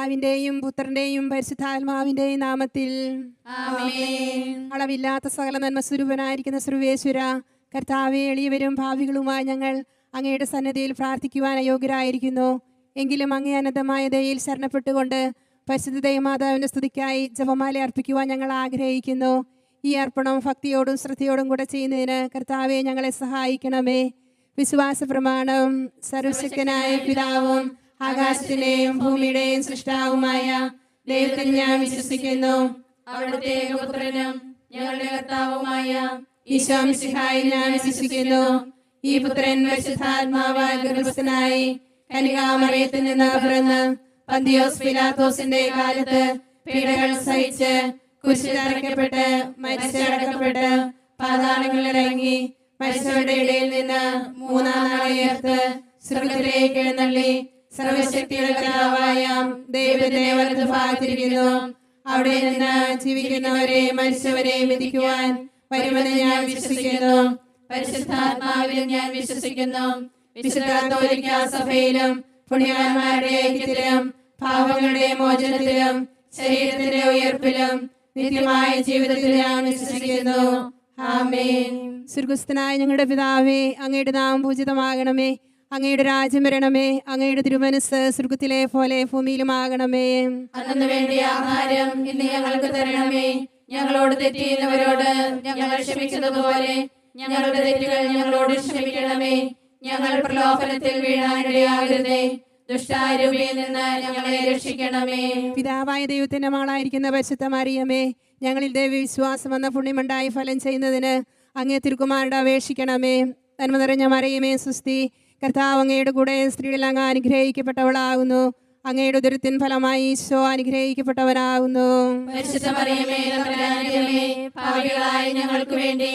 പിതാവിന്റെയും പുത്രന്റെയും പരിശുദ്ധാത്മാവിന്റെയും നാമത്തിൽ ആമേൻ. അളവില്ലാത്ത സകല നന്മ സ്വരൂപനായിരിക്കുന്ന സർവേശ്വര കർത്താവേ, എളിയവരും ഭാവികളുമായി ഞങ്ങൾ അങ്ങയുടെ സന്നദ്ധിയിൽ പ്രാർത്ഥിക്കുവാൻ അയോഗ്യരായിരിക്കുന്നു. എങ്കിലും അങ്ങേ അനന്തമായ ദയയിൽ ശരണപ്പെട്ടുകൊണ്ട് പരിശുദ്ധ ദൈവമാതാവിന്റെ സ്തുതിക്കായി ജപമാല അർപ്പിക്കുവാൻ ഞങ്ങൾ ആഗ്രഹിക്കുന്നു. ഈ അർപ്പണം ഭക്തിയോടും ശ്രദ്ധയോടും കൂടെ ചെയ്യുന്നതിന് കർത്താവെ ഞങ്ങളെ സഹായിക്കണമേ. വിശ്വാസ പ്രമാണം. സർവശക്തനായ പിതാവും ആകാശത്തിന്റെയും ഭൂമിയുടെയും സൃഷ്ടാവുമായ ദൈവത്തിൽ ഞാൻ വിശ്വസിക്കുന്നു. അവിടുത്തെ ഏകപുത്രനും ഞങ്ങളുടെ കർത്താവുമായ ഈശോ മിശിഹായിൽ ഞാൻ വിശ്വസിക്കുന്നു. ഈ പുത്രൻ പരിശുദ്ധാത്മാവാൽ ഗർഭസ്ഥനായി കന്യകാമറിയത്തിൽ നിന്ന് പിറന്ന് പന്തിയോസ് പിലാത്തോസിന്റെ കാലത്ത് പീഡകൾ സഹിച്ച് കുരിശിൽ തറയ്ക്കപ്പെട്ട് മരിച്ചടക്കപ്പെട്ട് പാതാളങ്ങളിൽ ഇറങ്ങി മരിച്ചവരുടെ ഇടയിൽ നിന്ന് മൂന്നാം നാൾ ഉയർത്ത് സ്വർഗ്ഗത്തിലേക്ക് എഴുന്നള്ളി സർവശക്തിയുടെ കർത്താവായ ദൈവത്തിന്റെ വലതുഭാഗത്തിരിക്കുന്നു. അവിടെ നിന്ന് ജീവിക്കുന്നവരെയും മരിച്ചവരെയും വിധിക്കുവാൻ വരുമെന്ന് ഞാൻ വിശ്വസിക്കുന്നു. പരിശുദ്ധാത്മാവിലും ഞാൻ വിശ്വസിക്കുന്നു. വിശുദ്ധ കത്തോലിക്കാ സഭയിലും പുണ്യവാന്മാരുടെ ഐക്യത്തിലും പാപങ്ങളുടെ മോചനത്തിലും ശരീരത്തിന്റെ ഉയർപ്പിലും നിത്യമായ ജീവിതത്തിൽ ഞാൻ വിശ്വസിക്കുന്നു. ആമേൻ. സ്വർഗ്ഗസ്ഥനായ ഞങ്ങളുടെ പിതാവേ, അങ്ങയുടെ നാമം പൂജിതമാകണമേ. അങ്ങയുടെ രാജ്യം വരണമേ. അങ്ങയുടെ തിരുമനസ്സ് സ്വർഗ്ഗത്തിലെ പോലെ ഭൂമിയിലുമാകണമേ. അന്നു വേണ്ടിയ ആഹാരം ഇന്ന് ഞങ്ങൾക്ക് തരണമേ. ഞങ്ങളോട് തെറ്റ് ചെയ്യുന്നവരോട് ഞങ്ങൾ ക്ഷമിക്കുന്നത് പോലെ ഞങ്ങളുടെ തെറ്റുകൾ ഞങ്ങളോട് ക്ഷമിക്കണമേ. ഞങ്ങൾ പ്രലോഭനത്തിൽ വീഴാനിടയാകരുതേ. ദുഷ്ടാരൂപിയിൽ നിന്ന് ഞങ്ങളെ രക്ഷിക്കണമേ. പിതാവായ ദൈവത്തിന്റെ മകളായിരിക്കുന്ന പരിശുദ്ധ മറിയമേ, ഞങ്ങളിൽ ദൈവവിശ്വാസം എന്ന പുണ്യമുണ്ടായി ഫലം ചെയ്യുന്നതിന് അങ്ങേ തിരുക്കുമാരുടെ അപേക്ഷിക്കണമേ. നന്മ നിറഞ്ഞ മറിയമേ സുസ്തി, കർത്താവ് അങ്ങയുടെ കൂടെ സ്ത്രീകളിൽ അങ്ങ് അനുഗ്രഹിക്കപ്പെട്ടവളാകുന്നു. അങ്ങയുടെ ഉദരത്തിൻ ഫലമായി ഈശോ അനുഗ്രഹിക്കപ്പെട്ടവനാകുന്നു. പരിശുദ്ധ മറിയമേ, തമ്പുരാന്റെ അമ്മേ, പാപികളായ ഞങ്ങൾക്ക് വേണ്ടി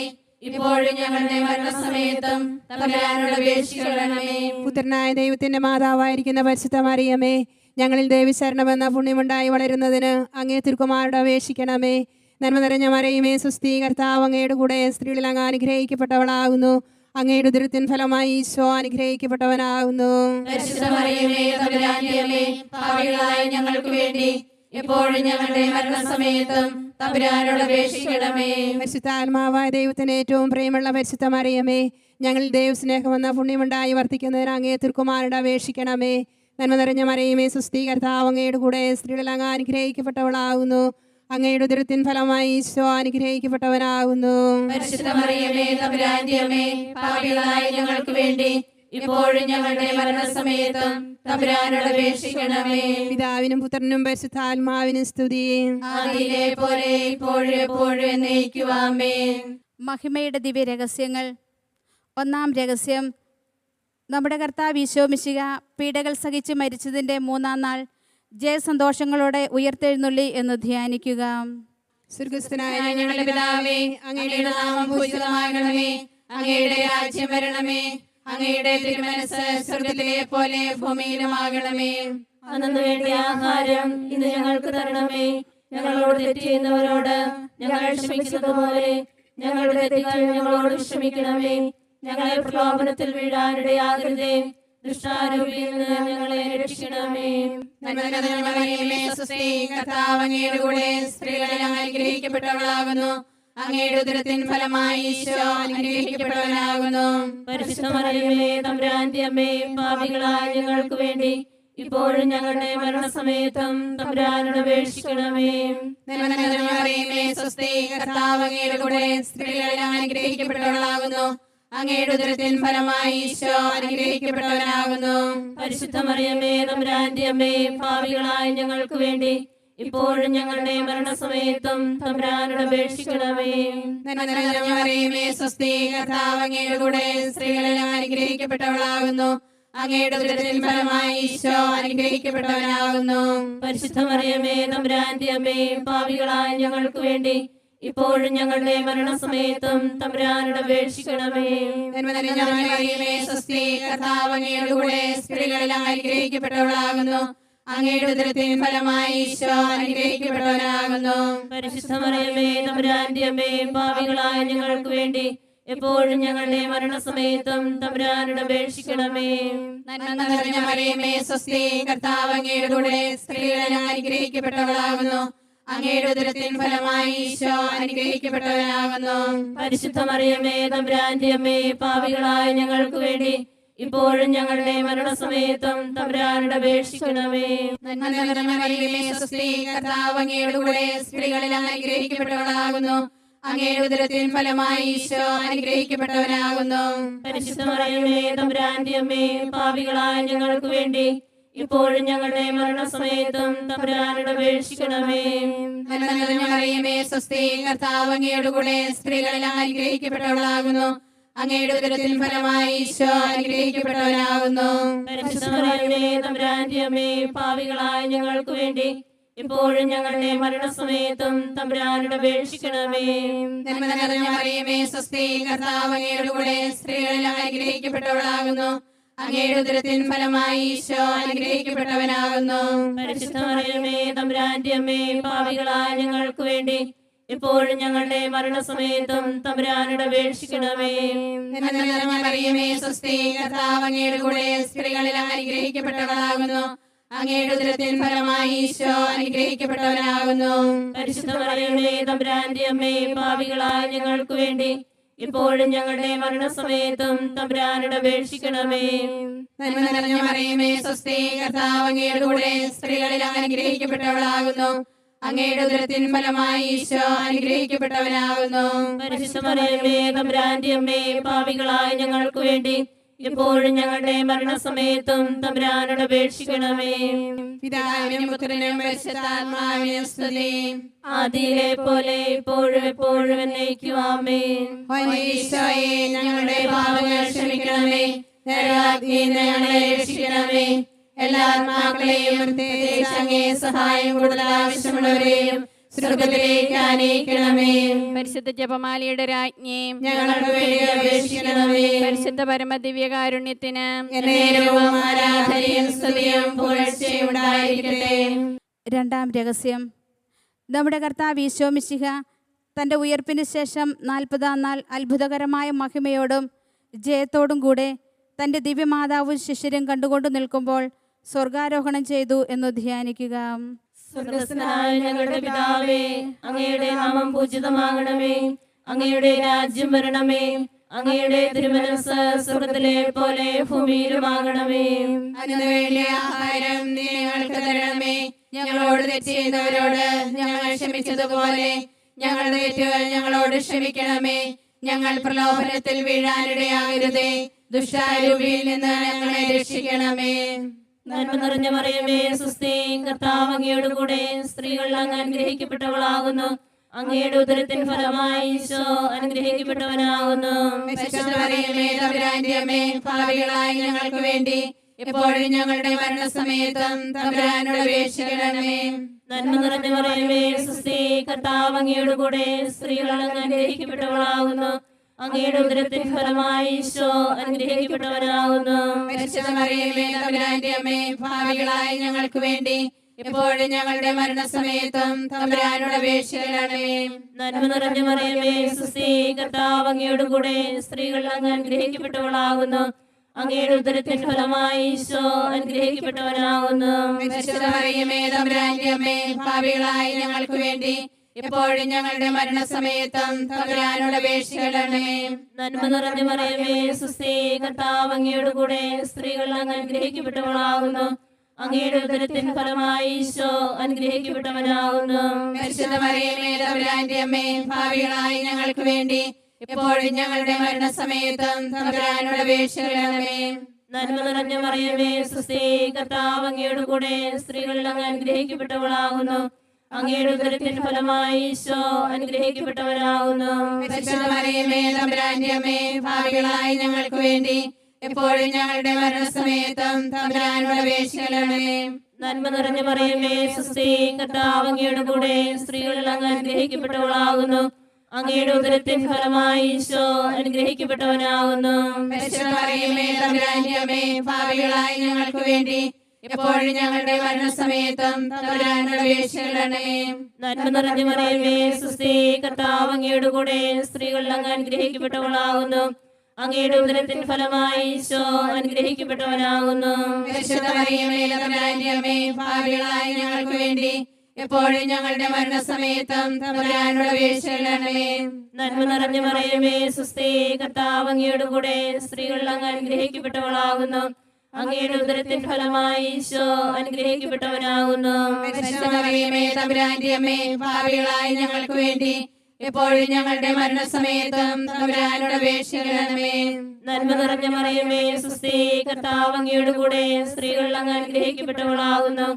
ഇപ്പോഴും ഞങ്ങളുടെ മരണസമയത്തും തമ്പുരാനോട് അപേക്ഷിക്കണമേ. പുത്രനായ ദൈവത്തിന്റെ മാതാവായിരിക്കുന്ന പരിശുദ്ധ മറിയമേ, ഞങ്ങളിൽ ദൈവശരണമെന്ന പുണ്യമുണ്ടായി വളരുന്നതിന് അങ്ങേ തിരുക്കുമാരുടെ അപേക്ഷിക്കണമേ. നന്മ നിറഞ്ഞ മറിയമേ സുസ്തി, കർത്താവ് അങ്ങയുടെ കൂടെ സ്ത്രീകളിൽ അങ്ങ് അനുഗ്രഹിക്കപ്പെട്ടവളാകുന്നു. അങ്ങയുടെ ഉദരത്തിൻ ഫലമായി ഈശോ അനുഗ്രഹിക്കപ്പെട്ടവനാകുന്നു. പരിശുദ്ധ മറിയമേ, തമ്പുരാന്റെ അമ്മേ, പാപികളായ ഞങ്ങൾക്ക് വേണ്ടി ഇപ്പോഴും ഞങ്ങളുടെ മരണസമയത്തും തമ്പുരാനോട് അപേക്ഷിക്കണമേ. പരിശുദ്ധാത്മാവായ ദൈവത്തിന് ഏറ്റവും പ്രിയമുള്ള പരിശുദ്ധ മറിയമേ, ഞങ്ങളിൽ ദൈവസ്നേഹമെന്ന പുണ്യമുണ്ടായി വർദ്ധിക്കുന്നതിന് അങ്ങേ തിരുക്കുമാരുടെ അപേക്ഷിക്കണമേ. നന്മ നിറഞ്ഞ മറിയമേ സുസ്തി, കർത്താവ് അങ്ങയുടെ കൂടെ സ്ത്രീകളിൽ അങ്ങ് അനുഗ്രഹിക്കപ്പെട്ടവളാകുന്നു. അങ്ങയുടെ ഉദരത്തിൻ ഫലമായി ഈശോ അനുഗ്രഹിക്കപ്പെട്ടവനാകുന്നു. പരിശുദ്ധ മറിയമേ, തമ്പുരാന്റെ അമ്മേ, പാപികളായ ഞങ്ങൾക്ക് വേണ്ടി ഇപ്പോഴും ഞങ്ങളുടെ മരണസമയത്തും തമ്പുരാനോട് അപേക്ഷിക്കണമേ. പിതാവിനും പുത്രനും പരിശുദ്ധാത്മാവിനും സ്തുതി. ആദിയിലെ പോലെ ഇപ്പോഴും എപ്പോഴും എന്നേക്കും ആമേൻ. മഹിമയുടെ ദിവ്യ രഹസ്യങ്ങൾ. ഒന്നാം രഹസ്യം, നമ്മുടെ കർത്താവ് ഈശോ മിശിഹ പീഡകൾ സഹിച്ച് മരിച്ചതിൻ്റെ മൂന്നാം നാൾ ജയസന്തോഷങ്ങളോടെ ഉയർത്തെഴുന്നള്ളി എന്ന് ധ്യാനിക്കുക. സ്വർഗ്ഗസ്ഥനായ ഞങ്ങളുടെ പിതാവേ, അങ്ങയുടെ നാമം പൂജിതമാകണമേ. അങ്ങയുടെ രാജ്യം വരണമേ. അങ്ങയുടെ തിരുമനസ്സ് സ്വർഗ്ഗത്തിലെ പോലെ ഭൂമിയിലുമാകണമേ. അന്നു വേണ്ടിയ ആഹാരം ഇന്ന് ഞങ്ങൾക്ക് തരണമേ. ഞങ്ങളോട് തെറ്റ് ചെയ്യുന്നവരോട് ഞങ്ങൾ ക്ഷമിക്കുന്നത് പോലെ ഞങ്ങളുടെ തെറ്റുകൾ ഞങ്ങളോട് ക്ഷമിക്കണമേ. ഞങ്ങളെ പ്രലോഭനത്തിൽ വീഴാനിടയാകരുതേ. ദുഷ്ടാരൂപിയിൽ നിന്ന് ഞങ്ങളെ രക്ഷിക്കണമേ. മറിയമേ സുസ്തി, കർത്താവ് അങ്ങയുടെ കൂടെ സ്ത്രീകളിൽ അനുഗ്രഹിക്കപ്പെട്ടവളാകുന്നു. അങ്ങയുടെ ഉദരത്തിൻ ഫലമായി ഈശോ അനുഗ്രഹിക്കപ്പെട്ടവനാകുന്നു. പരിശുദ്ധ മറിയമേ, തമ്പുരാന്റെ അമ്മേ, പാപികളായ ഞങ്ങൾക്ക് വേണ്ടി ഇപ്പോഴും ഞങ്ങളുടെ മരണസമയത്തും തമ്പുരാനോട് അപേക്ഷിക്കണമേ. മറിയമേ സുസ്തി, കർത്താവ് അങ്ങയുടെ കൂടെ സ്ത്രീകളിൽ അനുഗ്രഹിക്കപ്പെട്ടവളാകുന്നു. അങ്ങയുടെ ഉദരത്തിൻ ഫലമായി ഈശോ അനുഗ്രഹിക്കപ്പെട്ടവനാകുന്നു. പരിശുദ്ധ മറിയമേ, തമ്പുരാന്റെ അമ്മേ, പാപികളായ ഞങ്ങൾക്ക് വേണ്ടി ഇപ്പോഴും ഞങ്ങളുടെ മരണസമയത്തും തമ്പുരാനോട് അപേക്ഷിക്കണമേ. മറിയമേ സുസ്തി, കർത്താവ് അങ്ങയുടെ കൂടെ സ്ത്രീകളിൽ അനുഗ്രഹിക്കപ്പെട്ടവളാകുന്നു. അങ്ങയുടെ ഉദരത്തിൻ ഫലമായി ഈശോ അനുഗ്രഹിക്കപ്പെട്ടവനാകുന്നു. പരിശുദ്ധ മറിയമേ, തമ്പുരാന്റെ അമ്മേ, പാപികളായ ഞങ്ങൾക്ക് വേണ്ടി ഇപ്പോഴും ഞങ്ങളുടെ മരണസമയത്തും തമ്പുരാനോട് അപേക്ഷിക്കണമേ. മറിയമേ സുസ്തി, കർത്താവ് അങ്ങയുടെ കൂടെ സ്ത്രീകളിൽ അനുഗ്രഹിക്കപ്പെട്ടവളാകുന്നു. അങ്ങയുടെ ഉദരത്തിൻ ഫലമായി ഈശോ അനുഗ്രഹിക്കപ്പെട്ടവനാകുന്നു. പരിശുദ്ധ മറിയമേ, തമ്പുരാന്റെ അമ്മേ, പാപികളായ ഞങ്ങൾക്ക് വേണ്ടി എപ്പോഴും ഞങ്ങളുടെ മരണസമയത്തും തമ്പുരാനോട് അപേക്ഷിക്കണമേ. നന്മ നിറഞ്ഞ മറിയമേ സ്വസ്തി, കർത്താവ് അങ്ങയുടെ കൂടെ സ്ത്രീകളിൽ അനുഗ്രഹിക്കപ്പെട്ടവളാകുന്നു. അങ്ങയുടെ ഉദരത്തിൻ ഫലമായി ഈശോ അനുഗ്രഹിക്കപ്പെട്ടവനാകുന്നു. പരിശുദ്ധ മറിയമേ തമ്പുരാന്റെ അമ്മേ, പാപികളായ ഞങ്ങൾക്ക് വേണ്ടി ഇപ്പോഴും ഞങ്ങളുടെ മരണസമയത്തും തമ്പുരാനോട് അപേക്ഷിക്കണമേ. നന്മ നിറഞ്ഞ മറിയമേ സ്വസ്തി, കർത്താവ് അങ്ങയുടെ കൂടെ സ്ത്രീകളിൽ അനുഗ്രഹിക്കപ്പെട്ടവളാകുന്നു. അങ്ങയുടെ ഉദരത്തിൻ ഫലമായി ഈശോ അനുഗ്രഹിക്കപ്പെട്ടവനാകുന്നു. പരിശുദ്ധ മറിയമേ തമ്പുരാന്റെ അമ്മേ, പാപികളായ ഞങ്ങൾക്ക് വേണ്ടി ഇപ്പോഴും ഞങ്ങളുടെ മരണസമയത്തും തമ്പുരാനോട് അപേക്ഷിക്കണമേ. നന്മ നിറഞ്ഞ മറിയമേ സ്വസ്തി, കർത്താവ് അങ്ങയുടെ കൂടെ സ്ത്രീകളിൽ അനുഗ്രഹിക്കപ്പെട്ടവളാകുന്നു. അങ്ങയുടെ ഉദരത്തിൻ ഫലമായി ഈശോ അനുഗ്രഹിക്കപ്പെട്ടവനാകുന്നു. പരിശുദ്ധ മറിയമേ തമ്പുരാന്റെ അമ്മേ, പാപികളായ ഞങ്ങൾക്ക് വേണ്ടി ഇപ്പോഴും ഞങ്ങളുടെ മരണസമയത്തും തമ്പുരാനോട് അപേക്ഷിക്കണമേ. നന്മ നിറഞ്ഞ മറിയമേ സ്വസ്തി, കർത്താവ് അങ്ങയുടെ കൂടെ സ്ത്രീകളിൽ അനുഗ്രഹിക്കപ്പെട്ടവളാകുന്നു. അങ്ങയുടെ ഉദരത്തിൻ ഫലമായി ഈശോ അനുഗ്രഹിക്കപ്പെട്ടവനാകുന്നു. പരിശുദ്ധ മറിയമേ തമ്പുരാന്റെ അമ്മേ, പാപികളായ ഞങ്ങൾക്ക് വേണ്ടി ഇപ്പോഴും ഞങ്ങളുടെ മരണസമയത്തും തമ്പുരാനോട് അപേക്ഷിക്കണമേ. നന്മ നിറഞ്ഞ മറിയമേ സ്വസ്തി, കർത്താവ് അങ്ങയുടെ കൂടെ സ്ത്രീകളിൽ അനുഗ്രഹിക്കപ്പെട്ടവളാകുന്നു. അങ്ങയുടെ ഉദരത്തിൻ ഫലമായി ഈശോ അനുഗ്രഹിക്കപ്പെട്ടവനാകുന്നു. പരിശുദ്ധ മറിയമേ തമ്പുരാന്റെ അമ്മേ, പാപികളായ ഞങ്ങൾക്ക് വേണ്ടി ഇപ്പോഴും ഞങ്ങളുടെ മരണസമയത്തും തമ്പുരാനോട് അപേക്ഷിക്കണമേ. നന്മ നിറഞ്ഞ മറിയമേ സ്വസ്തി, കർത്താവ് അങ്ങയുടെ കൂടെ സ്ത്രീകളിൽ അനുഗ്രഹിക്കപ്പെട്ടവളാകുന്നു. അങ്ങയുടെ ഉദരത്തിൻ ഫലമായി ഈശോ അനുഗ്രഹിക്കപ്പെട്ടവനാകുന്നു. പരിശുദ്ധ മറിയമേ തമ്പുരാന്റെ അമ്മേ, പാപികളായ ഞങ്ങൾക്ക് വേണ്ടി ഇപ്പോഴും ഞങ്ങളുടെ മരണസമയത്തും തമ്പുരാനോട് അപേക്ഷിക്കണമേ. പിതാവിനും പുത്രനും പരിശുദ്ധാത്മാവിനും സ്തുതി. ആദിയിലെ പോലെ ഇപ്പോഴും എപ്പോഴും എന്നേക്കും ആമേൻ. ഈശോയെ, ഞങ്ങളുടെ പാപങ്ങൾ ക്ഷമിക്കണമേ. നരകാഗ്നിയിൽ നിന്ന് ഞങ്ങളെ രക്ഷിക്കണമേ. എല്ലാ ആത്മാക്കളെയും പ്രത്യേകിച്ച് അങ്ങേ സഹായം കൂടുതൽ ആവശ്യമുള്ളവരെയും സ്വർഗ്ഗത്തിലേക്ക് ആനയിക്കണമേ. പരിശുദ്ധ ജപമാലയുടെ രാജ്ഞി, ഞങ്ങൾക്ക് വേണ്ടി അപേക്ഷിക്കണമേ. പരിശുദ്ധ പരമദിവ്യകാരുണ്യത്തിന് എന്നേരവും ആരാധനയും സ്തുതിയും പുകഴ്ചയും ഉണ്ടായിരിക്കട്ടെ. രണ്ടാം രഹസ്യം. നമ്മുടെ കർത്താവ് ഈശോ മിശിഹ തൻ്റെ ഉയർപ്പിന് ശേഷം 40-ാം നാൾ അത്ഭുതകരമായ മഹിമയോടും ജയത്തോടും കൂടെ തൻ്റെ ദിവ്യമാതാവും ശിഷ്യരും കണ്ടുകൊണ്ട് നിൽക്കുമ്പോൾ സ്വർഗാരോഹണം ചെയ്തു എന്ന് ധ്യാനിക്കുക. സ്വർഗ്ഗസ്ഥനായ ഞങ്ങളുടെ പിതാവേ, അങ്ങയുടെ നാമം പൂജിതമാകണമേ. അങ്ങയുടെ രാജ്യം വരണമേ. അങ്ങയുടെ തിരുമനസ്സ് സ്വർഗ്ഗത്തിലെ പോലെ ഭൂമിയിലുമാകണമേ. അതിനു വേണ്ടി ആഹാരം നീ ഞങ്ങൾക്ക് തരണമേ. ഞങ്ങളോട് തെറ്റ് ചെയ്യുന്നവരോട് ഞങ്ങൾ ക്ഷമിച്ചതുപോലെ ഞങ്ങളുടെ തെറ്റുകൾ ഞങ്ങളോട് ക്ഷമിക്കണമേ. ഞങ്ങൾ പ്രലോഭനത്തിൽ വീഴാനിടയാകരുതേ. ദുഷ്ടാരൂപിയിൽ നിന്ന് ഞങ്ങളെ രക്ഷിക്കണമേ. നന്മ നിറഞ്ഞ മറിയമേ സ്വസ്തി, കർത്താവ് അങ്ങയുടെ കൂടെ സ്ത്രീകൾ അങ്ങ് അനുഗ്രഹിക്കപ്പെട്ടവളാകുന്നു. അങ്ങയുടെ ഉദരത്തിൻ ഫലമായി ഈശോ അനുഗ്രഹിക്കപ്പെട്ടവനാകുന്നു. പരിശുദ്ധ മറിയമേ തമ്പുരാന്റെ അമ്മേ, പാപികളായ ഞങ്ങൾക്ക് വേണ്ടി എപ്പോഴും ഞങ്ങളുടെ മരണസമയത്തും തമ്പുരാനോട് അപേക്ഷിക്കണമേ. നന്മ നിറഞ്ഞ മറിയമേ സ്വസ്തി, കർത്താവ് അങ്ങയുടെ കൂടെ സ്ത്രീകൾ അങ്ങ് അനുഗ്രഹിക്കപ്പെട്ടവളാകുന്നു. അങ്ങയുടെ ഉദരത്തിൻ ഫലമായി ഈശോ അനുഗ്രഹിക്കപ്പെട്ടവനാകുന്നു. പരിശുദ്ധ മറിയമേ തമ്പുരാന്റെ അമ്മേ, പാപികളായ ഞങ്ങൾക്ക് വേണ്ടി എപ്പോഴും ഞങ്ങളുടെ മരണസമയത്തും തമ്പുരാനോട് അപേക്ഷിക്കണമേ. നന്മ നിറഞ്ഞ മറിയമേ സ്വസ്തി, കർത്താവ് അങ്ങയുടെ കൂടെ സ്ത്രീകൾ അങ്ങ് അനുഗ്രഹിക്കപ്പെട്ടവളാകുന്നു. അങ്ങയുടെ ഉദരത്തിൻ ഫലമായി ഈശോ അനുഗ്രഹിക്കപ്പെട്ടവനാകുന്നു. പരിശുദ്ധ മറിയമേ തമ്പുരാന്റെ അമ്മേ, പാപികളായ ഞങ്ങൾക്ക് വേണ്ടി എപ്പോഴും ഞങ്ങളുടെ മരണസമയത്തും തമ്പുരാനോട് അപേക്ഷിക്കണമേ. നന്മ നിറഞ്ഞ മറിയമേ സ്വസ്തി, കർത്താവ് അങ്ങയുടെ കൂടെ സ്ത്രീകൾ അങ്ങ് അനുഗ്രഹിക്കപ്പെട്ടവളാകുന്നു. അങ്ങയുടെ ഉദരത്തിൻ ഫലമായി ഈശോ അനുഗ്രഹിക്കപ്പെട്ടവനാകുന്നു. പരിശുദ്ധ മറിയമേ തമ്പുരാന്റെ അമ്മേ, പാപികളായ ഞങ്ങൾക്ക് വേണ്ടി എപ്പോഴും ഞങ്ങളുടെ മരണസമയത്തും തമ്പുരാനോട് അപേക്ഷിക്കണമേ. നന്മ നിറഞ്ഞ മറിയമേ സ്വസ്തി, കർത്താവ് അങ്ങയുടെ കൂടെ സ്ത്രീകൾ അങ്ങ് അനുഗ്രഹിക്കപ്പെട്ടവളാകുന്നു. അങ്ങയുടെ ഉദരത്തിൻ ഫലമായി ഈശോ അനുഗ്രഹിക്കപ്പെട്ടവനാകുന്നു. പരിശുദ്ധ മറിയമേ തമ്പുരാന്റെ അമ്മേ, പാപികളായ ഞങ്ങൾക്ക് വേണ്ടി എപ്പോഴും ഞങ്ങളുടെ മരണസമയത്തും തമ്പുരാനോട് അപേക്ഷിക്കണമേ. നന്മ നിറഞ്ഞ മറിയമേ സ്വസ്തി, കർത്താവ് അങ്ങയുടെ കൂടെ സ്ത്രീകൾ അങ്ങ് അനുഗ്രഹിക്കപ്പെട്ടവളാകുന്നു. അങ്ങയുടെ ഉദരത്തിൻ ഫലമായി ഈശോ അനുഗ്രഹിക്കപ്പെട്ടവനാകുന്നു. പരിശുദ്ധ മറിയമേ തമ്പുരാന്റെ അമ്മേ, പാപികളായ ഞങ്ങൾക്ക് വേണ്ടി എപ്പോഴും ഞങ്ങളുടെ മരണസമയത്തും തമ്പുരാനോട് അപേക്ഷിക്കണമേ. നന്മ നിറഞ്ഞ മറിയമേ സുസ്ഥി, കർത്താവ് അങ്ങയുടെ കൂടെ, സ്ത്രീകൾ അങ്ങ് അനുഗ്രഹിക്കപ്പെട്ടവളാകുന്നു. അങ്ങയുടെ ഉദരത്തിൻ ഫലമായി ഈശോ അനുഗ്രഹിക്കപ്പെട്ടവനാകുന്നു. പരിശുദ്ധ മറിയമേ തമ്പുരാന്റെ അമ്മേ, പാപികളായ ഞങ്ങൾക്ക് വേണ്ടി എപ്പോഴും ഞങ്ങളുടെ മരണസമയത്തും തമ്പുരാനോട് അപേക്ഷിക്കണമേ. നന്മ നിറഞ്ഞ മറിയമേ സുസ്ഥി, കർത്താവ് അങ്ങയുടെ കൂടെ, സ്ത്രീകൾ അങ്ങ് അനുഗ്രഹിക്കപ്പെട്ടവളാകുന്നു. അങ്ങയുടെ ഉദരത്തിൻ ഫലമായി ഈശോ അനുഗ്രഹിക്കപ്പെട്ടവനാകുന്നു. പരിശുദ്ധ മറിയമേ തമ്പുരാന്റെ അമ്മേ, പാപികളായ ഞങ്ങൾക്ക് വേണ്ടി എപ്പോഴും ഞങ്ങളുടെ മരണസമയത്തും തമ്പുരാനോട് അപേക്ഷിക്കണമേ. നന്മ നിറഞ്ഞ മറിയമേ സുസ്ഥി, കർത്താവ് അങ്ങയുടെ കൂടെ, സ്ത്രീകൾ അങ്ങ് അനുഗ്രഹിക്കപ്പെട്ടവളാകുന്നു.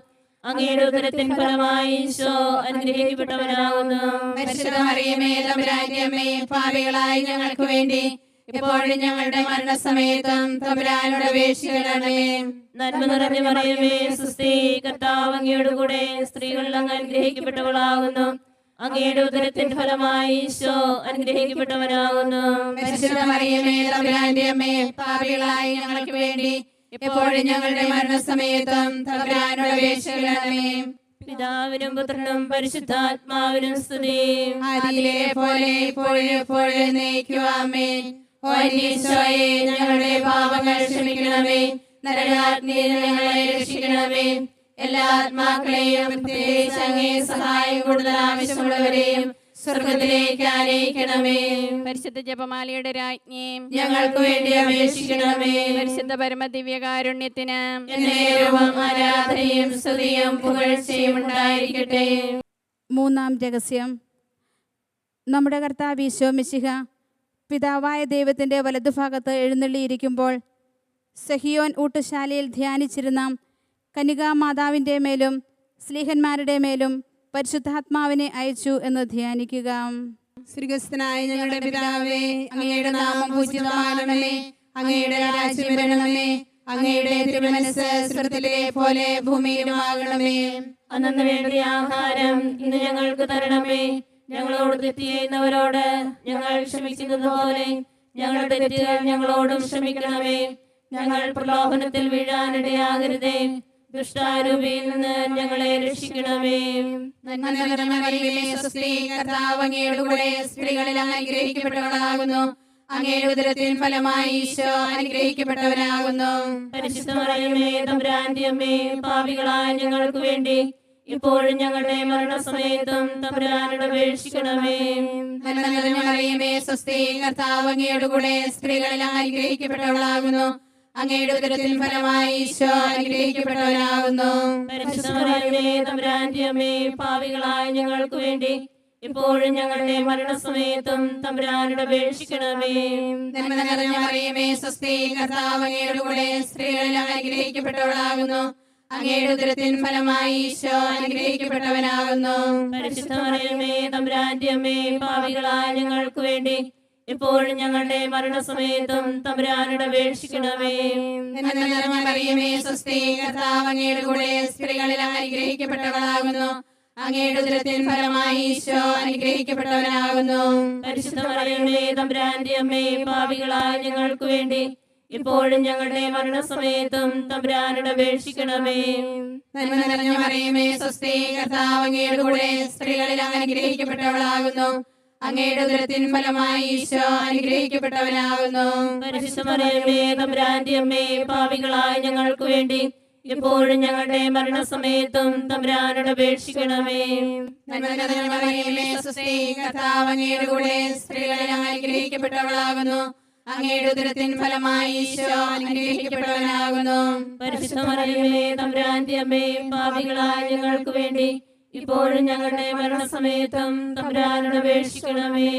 അങ്ങയുടെ ഉദരത്തിൻ ഫലമായി ഈശോ അനുഗ്രഹിക്കപ്പെട്ടവനാകുന്നു. പരിശുദ്ധ മറിയമേ തമ്പുരാന്റെ അമ്മേ, പാപികളായ ഞങ്ങൾക്ക് വേണ്ടി എപ്പോഴും ഞങ്ങളുടെ മരണസമയത്തും തമ്പുരാനോട് അപേക്ഷിക്കണമേ. നന്മ നിറഞ്ഞ മറിയമേ സുസ്ഥി, കർത്താവ് അങ്ങയുടെ കൂടെ, സ്ത്രീകൾ അങ്ങ് അനുഗ്രഹിക്കപ്പെട്ടവളാകുന്നു. അങ്ങയുടെ ഉദരത്തിൻ ഫലമായി ഈശോ അനുഗ്രഹിക്കപ്പെട്ടവനാകുന്നു. പരിശുദ്ധ മറിയമേ തമ്പുരാന്റെ അമ്മേ, പാപികളായ ഞങ്ങൾക്ക് വേണ്ടി എപ്പോഴും ഞങ്ങളുടെ മരണസമയത്തും തമ്പുരാനോട് അപേക്ഷിക്കണമേ. പിതാവിനും പുത്രനും പരിശുദ്ധാത്മാവിനും സ്തുതി. ആദിയിലെ പോലെ ഇപ്പോഴും എപ്പോഴും എന്നേക്കും ആമേൻ. ഓ ഈശോയെ, ഞങ്ങളുടെ പാപങ്ങൾ ക്ഷമിക്കണമേ. നരകാഗ്നിയിൽ ഞങ്ങളെ രക്ഷിക്കണമേ. എല്ലാ ആത്മാക്കളെയും പ്രത്യേകിച്ച് അങ്ങേ സഹായം കൂടുതൽ ആവശ്യമുള്ളവരെയും സ്വർഗത്തിലേക്ക് ആനയിക്കണമേ. പരിശുദ്ധ ജപമാലയുടെ രാജ്ഞിയും ഞങ്ങൾക്ക് വേണ്ടി അപേക്ഷിക്കണമേ. പരിശുദ്ധ പരമദിവ്യകാരുണ്യത്തിന് എന്നേരവും ആരാധനയും സ്തുതിയും പുകഴ്ചയും ഉണ്ടായിരിക്കട്ടെ. മൂന്നാം രഹസ്യം. നമ്മുടെ കർത്താവ് ഈശോ മിശിഹ പിതാവായ ദൈവത്തിൻ്റെ വലതുഭാഗത്ത് എഴുന്നള്ളിയിരിക്കുമ്പോൾ സഹിയോൻ ഊട്ടുശാലയിൽ ധ്യാനിച്ചിരുന്ന കന്യകാമാതാവിൻ്റെ മേലും സ്ലീഹന്മാരുടെ മേലും പരിശുദ്ധാത്മാവിനെ അയച്ചു എന്ന് ധ്യാനിക്കുക. സ്വർഗ്ഗസ്ഥനായ ഞങ്ങളുടെ പിതാവേ, അങ്ങയുടെ നാമം പൂജിതമാകണമേ. അങ്ങയുടെ രാജ്യം വരണമേ. അങ്ങയുടെ തിരുമനസ്സ് സ്വർഗ്ഗത്തിലെ പോലെ ഭൂമിയിലുമാകണമേ. അന്നു വേണ്ടിയ ആഹാരം ഇന്ന് ഞങ്ങൾക്ക് തരണമേ. ഞങ്ങളോട് തെറ്റ് ചെയ്യുന്നവരോട് ഞങ്ങൾ ക്ഷമിക്കുന്നത് പോലെ ഞങ്ങളുടെ തെറ്റുകൾ ഞങ്ങളോടും ക്ഷമിക്കണമേ. ഞങ്ങൾ പ്രലോഭനത്തിൽ വീഴാനിടയാകരുതേ. ദുഷ്ടാരൂപിയിൽ നിന്ന് ഞങ്ങളെ രക്ഷിക്കണമേ. നന്മ നിറഞ്ഞ മറിയമേ സ്വസ്തി, കർത്താവ് അങ്ങയുടെ കൂടെ, സ്ത്രീകളിൽ അങ്ങ് അനുഗ്രഹിക്കപ്പെട്ടവളാകുന്നു. അങ്ങയുടെ ഉദരത്തിൻ ഫലമായി ഈശോ അനുഗ്രഹിക്കപ്പെട്ടവനാകുന്നു. പരിശുദ്ധ മറിയമേ തമ്പുരാന്റെ അമ്മേ, പാപികളായ ഞങ്ങൾക്ക് വേണ്ടി ഇപ്പോഴും ഞങ്ങളുടെ മരണസമയത്തും തമ്പുരാനോട് അപേക്ഷിക്കണമേ. നന്മ നിറഞ്ഞ മറിയമേ സ്വസ്തി, കർത്താവ് അങ്ങയുടെ കൂടെ, സ്ത്രീകളിൽ അങ്ങ് അനുഗ്രഹിക്കപ്പെട്ടവളാകുന്നു. അങ്ങയുടെ ഉദരത്തിൻ ഫലമായി ഈശോ അനുഗ്രഹിക്കപ്പെട്ടവനാകുന്നു. പരിശുദ്ധ മറിയമേ തമ്പുരാന്റെ അമ്മേ, പാപികളായ ഞങ്ങൾക്ക് വേണ്ടി ഇപ്പോഴും ഞങ്ങളുടെ മരണസമയത്തും തമ്പുരാനോട് അപേക്ഷിക്കണമേ. നന്മ നിറഞ്ഞ മറിയമേ സ്വസ്തി, കർത്താവ് അങ്ങയുടെ കൂടെ, സ്ത്രീകളിൽ അങ്ങ് അനുഗ്രഹിക്കപ്പെട്ടവളാകുന്നു. അങ്ങയുടെ ഉദരത്തിൻ ഫലമായി ഈശോ അനുഗ്രഹിക്കപ്പെട്ടവനാകുന്നു. പരിശുദ്ധ മറിയമേ തമ്പുരാന്റെ അമ്മേ, പാപികളായ ഞങ്ങൾക്ക് വേണ്ടി ഇപ്പോഴും ഞങ്ങളുടെ മരണസമയത്തും തമ്പുരാനോട് അപേക്ഷിക്കണമേ. നന്മ നിറഞ്ഞ മറിയമേ സ്വസ്തി, കർത്താവ് അങ്ങയുടെ കൂടെ, സ്ത്രീകളിൽ അങ്ങ് അനുഗ്രഹിക്കപ്പെട്ടവളാകുന്നു. അങ്ങയുടെ ഉദരത്തിൻ ഫലമായി ഈശോ അനുഗ്രഹിക്കപ്പെട്ടവനാകുന്നു. പരിശുദ്ധ മറിയമേ തമ്പുരാന്റെ അമ്മേ, പാപികളായ ഞങ്ങൾക്ക് വേണ്ടി ഇപ്പോഴും ഞങ്ങളുടെ മരണസമയത്തും തമ്പുരാനോട് അപേക്ഷിക്കണമേ. നന്മ നിറഞ്ഞ മറിയമേ സ്വസ്തി, കർത്താവ് അങ്ങയുടെ കൂടെ, സ്ത്രീകളിൽ അങ്ങ് അനുഗ്രഹിക്കപ്പെട്ടവളാകുന്നു. അങ്ങയുടെ ഉദരത്തിൻ ഫലമായി ഈശോ അനുഗ്രഹിക്കപ്പെട്ടവനാകുന്നു. പരിശുദ്ധ മറിയമേ തമ്പുരാന്റെ അമ്മേ, പാപികളായ ഞങ്ങൾക്ക് വേണ്ടി ഇപ്പോഴും ഞങ്ങളുടെ മരണസമയത്തും തമ്പുരാനോട് അപേക്ഷിക്കണമേ. നന്മ നിറഞ്ഞ മറിയമേ സ്വസ്തി, കർത്താവ് അങ്ങയുടെ കൂടെ, സ്ത്രീകളിൽ അങ്ങ് അനുഗ്രഹിക്കപ്പെട്ടവളാകുന്നു. അങ്ങയുടെ ഉദരത്തിൻ ഫലമായി ഈശോ അനുഗ്രഹിക്കപ്പെട്ടവനാകുന്നു. പരിശുദ്ധ മറിയമേ തമ്പുരാന്റെ അമ്മേ, പാപികളായ ഞങ്ങൾക്ക് വേണ്ടി ഇപ്പോഴും ഞങ്ങളുടെ മരണസമയത്തും തമ്പുരാനോട് അപേക്ഷിക്കണമേ.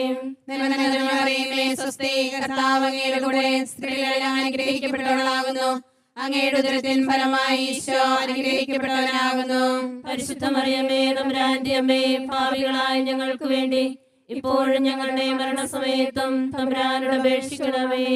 നന്മ നിറഞ്ഞ മറിയമേ സ്വസ്തി, കർത്താവ് അങ്ങയുടെ കൂടെ, സ്ത്രീകളിൽ അങ്ങ് അനുഗ്രഹിക്കപ്പെട്ടവളാകുന്നു. അങ്ങയുടെ ഉദരത്തിൻ ഫലമായി ഈശോ അനുഗ്രഹിക്കപ്പെട്ടവനാകുന്നു. പരിശുദ്ധ മറിയമേ തമ്പുരാന്റെ അമ്മേ, പാപികളായ ഞങ്ങൾക്ക് വേണ്ടി ഇപ്പോഴും ഞങ്ങളുടെ മരണസമയത്തും തമ്പുരാനോട് അപേക്ഷിക്കണമേ.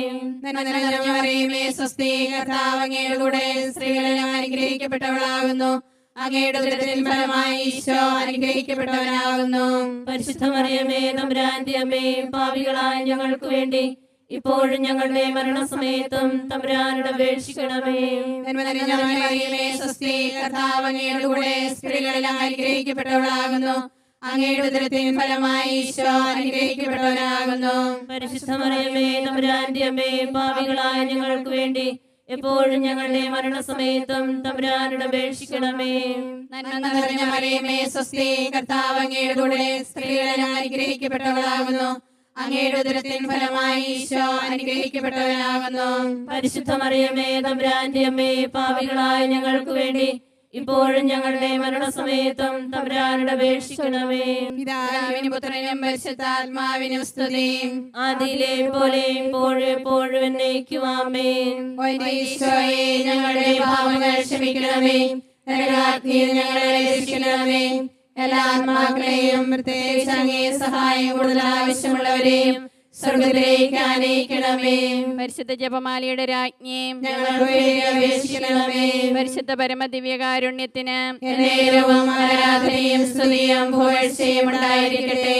നന്മ നിറഞ്ഞ മറിയമേ സ്വസ്തി, കർത്താവ് അങ്ങയുടെ കൂടെ, സ്ത്രീകളിൽ അങ്ങ് അനുഗ്രഹിക്കപ്പെട്ടവളാകുന്നു. അങ്ങയുടെ ഉദരത്തിൻ ഫലമായി ഈശോ അനുഗ്രഹിക്കപ്പെട്ടവനാകുന്നു. പരിശുദ്ധ മറിയമേ തമ്പുരാന്റെ അമ്മേ, പാപികളായ ഞങ്ങൾക്ക് വേണ്ടി ഇപ്പോഴും ഞങ്ങളുടെ മരണസമയത്തും തമ്പുരാനോട് അപേക്ഷിക്കണമേ. നന്മ നിറഞ്ഞ മറിയമേ, സ്വസ്തി, കർത്താവ് അങ്ങയുടെ കൂടെ സ്ത്രീകളിൽ അങ്ങ് അനുഗ്രഹിക്കപ്പെട്ടവളാകുന്നു. അങ്ങയുടെ ഉദരത്തിൻ ഫലമായി ഈശോ അനുഗ്രഹിക്കപ്പെട്ടവനാകുന്നു. പരിശുദ്ധ മറിയമേ, തമ്പുരാന്റെ അമ്മേ, പാപികളായ ഞങ്ങൾക്ക് വേണ്ടി എപ്പോഴും ഞങ്ങളുടെ മരണസമയത്തും തമ്പുരാനോട് അപേക്ഷിക്കണമേ. നന്മ നിറഞ്ഞ മറിയമേ, സ്വസ്തി, കർത്താവ് അങ്ങയുടെ കൂടെ സ്ത്രീകളിൽ അങ്ങ് അനുഗ്രഹിക്കപ്പെട്ടവളാകുന്നു. അങ്ങയുടെ ഉദരത്തിൻ ഫലമായി ഈശോ അനുഗ്രഹിക്കപ്പെട്ടവനാകുന്നു. പരിശുദ്ധ മറിയമേ, തമ്പുരാന്റെ അമ്മേ, പാപികളായ ഞങ്ങൾക്ക് വേണ്ടി ഇപ്പോഴും ഞങ്ങളുടെ മരണസമയത്തും തമ്പുരാനോട് അപേക്ഷിക്കണമേ. പിതാവിനും പുത്രനും പരിശുദ്ധാത്മാവിനും സ്തുതി. ആദിയിലെ പോലെ ഇപ്പോഴും എപ്പോഴും എന്നേക്കും ആമേൻ. ഓ എന്റെ ഈശോയെ, ഞങ്ങളുടെ പാപങ്ങൾ ക്ഷമിക്കണമേ. നരകാഗ്നിയിൽ ഞങ്ങളെ രക്ഷിക്കണമേ. എല്ലാ ആത്മാക്കളെയും പ്രത്യേകിച്ച് അങ്ങേ സഹായം കൂടുതൽ ആവശ്യമുള്ളവരെയും സ്വർഗ്ഗത്തിലേക്ക് ആനയിക്കണമേ. പരിശുദ്ധ ജപമാലയുടെ രാജ്ഞിയും ഞങ്ങൾക്ക് വേണ്ടി അപേക്ഷിക്കണമേ. പരിശുദ്ധ പരമദിവ്യകാരുണ്യത്തിന് എന്നേരവും ആരാധനയും സ്തുതിയും പുകഴ്ചയും ഉണ്ടായിരിക്കട്ടെ.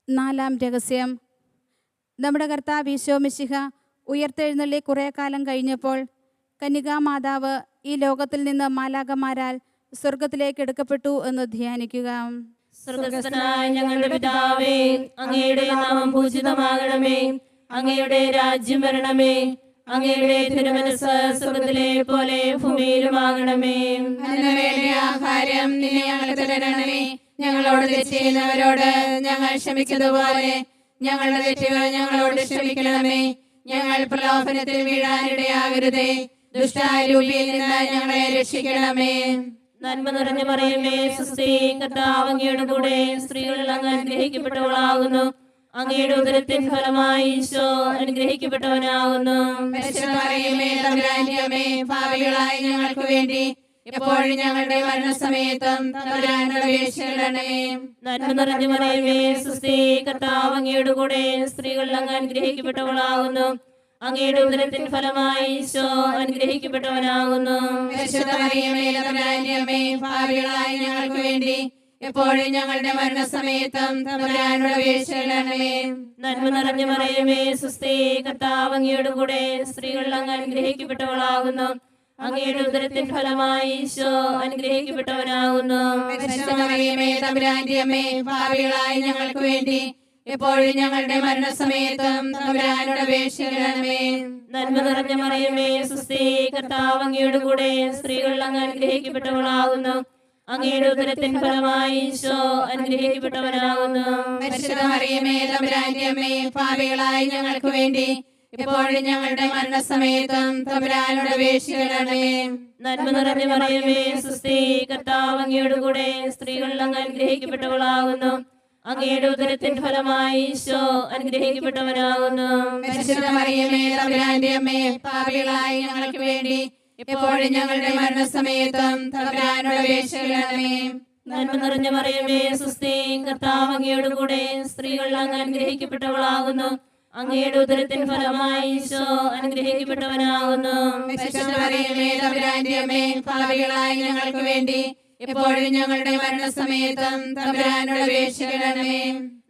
നാലാം രഹസ്യം. നമ്മുടെ കർത്താവ് ഈശോ മിശിഹ ഉയർത്തെഴുന്നള്ളി കുറേ കാലം കഴിഞ്ഞപ്പോൾ കന്യകാമാതാവ് ഈ ലോകത്തിൽ നിന്ന് മാലാഖമാരാൽ സ്വർഗത്തിലേക്ക് എടുക്കപ്പെട്ടു എന്ന് ധ്യാനിക്കുക. സ്വർഗ്ഗസ്ഥനായ ഞങ്ങളുടെ പിതാവേ, അങ്ങയുടെ നാമം പൂജിതമാകണമേ. അങ്ങയുടെ രാജ്യം വരണമേ. അങ്ങയുടെ തിരുമനസ്സ് സ്വർഗ്ഗത്തിലെ പോലെ ഭൂമിയിലുമാകണമേ. അതിനു വേണ്ട ആഹാരം നിന്നെ ഞങ്ങൾക്ക് തരണമേ. ഞങ്ങളോട് തെറ്റ് ചെയ്യുന്നവരോട് ഞങ്ങൾ ക്ഷമിച്ചതുപോലെ ഞങ്ങളുടെ തെറ്റുകൾ ഞങ്ങളോട് ക്ഷമിക്കണമേ. ഞങ്ങൾ പ്രലോഭനത്തിൽ വീഴാനിടയാകരുതേ. ദുഷ്ടാരൂപിയിൽ നിന്ന് ഞങ്ങളെ രക്ഷിക്കണമേ. നന്മ നിറഞ്ഞ മറിയമേ, സ്വസ്തി, കർത്താവ് അങ്ങയുടെ കൂടെ സ്ത്രീകളിൽ അങ്ങ് അനുഗ്രഹിക്കപ്പെട്ടവളാകുന്നു. അങ്ങയുടെ ഉദരത്തിൻ ഫലമായി ഈശോ അനുഗ്രഹിക്കപ്പെട്ടവനാകുന്നു. പരിശുദ്ധ മറിയമേ, തമ്പുരാന്റെ അമ്മേ, പാപികളായ ഞങ്ങൾക്ക് വേണ്ടി എപ്പോഴും ഞങ്ങളുടെ മരണസമയത്തും തമ്പുരാനോട് അപേക്ഷിക്കണമേ. നന്മ നിറഞ്ഞ മറിയമേ, സ്വസ്തി, കർത്താവ് അങ്ങയുടെ കൂടെ സ്ത്രീകളിൽ അങ്ങ് അനുഗ്രഹിക്കപ്പെട്ടവളാകുന്നു. അങ്ങയുടെ ഉദരത്തിൻ ഫലമായി ഈശോ അനുഗ്രഹിക്കപ്പെട്ടവനാകുന്നു. പരിശുദ്ധ മറിയമേ, തമ്പുരാന്റെ അമ്മേ, പാപികളായ ഞങ്ങൾക്ക് വേണ്ടി എപ്പോഴും ഞങ്ങളുടെ മരണസമയത്തും തമ്പുരാനോട് അപേക്ഷിക്കണമേ. നന്മ നിറഞ്ഞ മറിയമേ, സ്വസ്തി, കർത്താവ് അങ്ങയുടെ കൂടെ സ്ത്രീകളിൽ അങ്ങ് അനുഗ്രഹിക്കപ്പെട്ടവളാകുന്നു. അങ്ങയുടെ ഉദരത്തിൻ ഫലമായി ഈശോ അനുഗ്രഹിക്കപ്പെട്ടവനാകുന്നു. പരിശുദ്ധ മറിയമേ, തമ്പുരാന്റെ അമ്മേ, പാപികളായ ഞങ്ങൾക്ക് വേണ്ടി എപ്പോഴും ഞങ്ങളുടെ മരണസമയത്തും തമ്പുരാനോട് അപേക്ഷിക്കണമേ. നന്മ നിറഞ്ഞ മറിയമേ, സ്വസ്തി, കർത്താവ് അങ്ങയുടെ കൂടെ സ്ത്രീകളിൽ അങ്ങ് അനുഗ്രഹിക്കപ്പെട്ടവളാകുന്നു. അങ്ങയുടെ ഉദരത്തിൻ ഫലമായി ഈശോ അനുഗ്രഹിക്കപ്പെട്ടവനാകുന്നു. പരിശുദ്ധ മറിയമേ, തമ്പുരാന്റെ അമ്മേ, പാപികളായ ഞങ്ങൾക്ക് വേണ്ടി എപ്പോഴും ഞങ്ങളുടെ മരണസമയത്തും തമ്പുരാനോട് അപേക്ഷിക്കണമേ. നന്മ നിറഞ്ഞ മറിയമേ, സ്വസ്തി, കർത്താവ് അങ്ങയുടെ കൂടെ സ്ത്രീകളിൽ അങ്ങ് അനുഗ്രഹിക്കപ്പെട്ടവളാകുന്നു. അങ്ങയുടെ ഉദരത്തിൻ ഫലമായി ഈശോ അനുഗ്രഹിക്കപ്പെട്ടവനാകുന്നു. പരിശുദ്ധ മറിയമേ, തമ്പുരാന്റെ അമ്മേ, പാപികളായ ഞങ്ങൾക്ക് വേണ്ടി എപ്പോഴും ഞങ്ങളുടെ മരണസമയത്തും തമ്പുരാനോട് അപേക്ഷിക്കണമേ. നന്മ നിറഞ്ഞ മറിയമേ, സ്വസ്തി, കർത്താവ് അങ്ങയുടെ കൂടെ സ്ത്രീകളിൽ അങ്ങ് അനുഗ്രഹിക്കപ്പെട്ടവളാകുന്നു. അങ്ങയുടെ ഉദരത്തിൻ ഫലമായി ഈശോ അനുഗ്രഹിക്കപ്പെട്ടവനാകുന്നു. പരിശുദ്ധ മറിയമേ, തമ്പുരാന്റെ അമ്മേ, പാപികളായ ഞങ്ങൾക്ക് വേണ്ടി എപ്പോഴും ഞങ്ങളുടെ മരണസമയത്തും തമ്പുരാനോട് അപേക്ഷിക്കണമേ.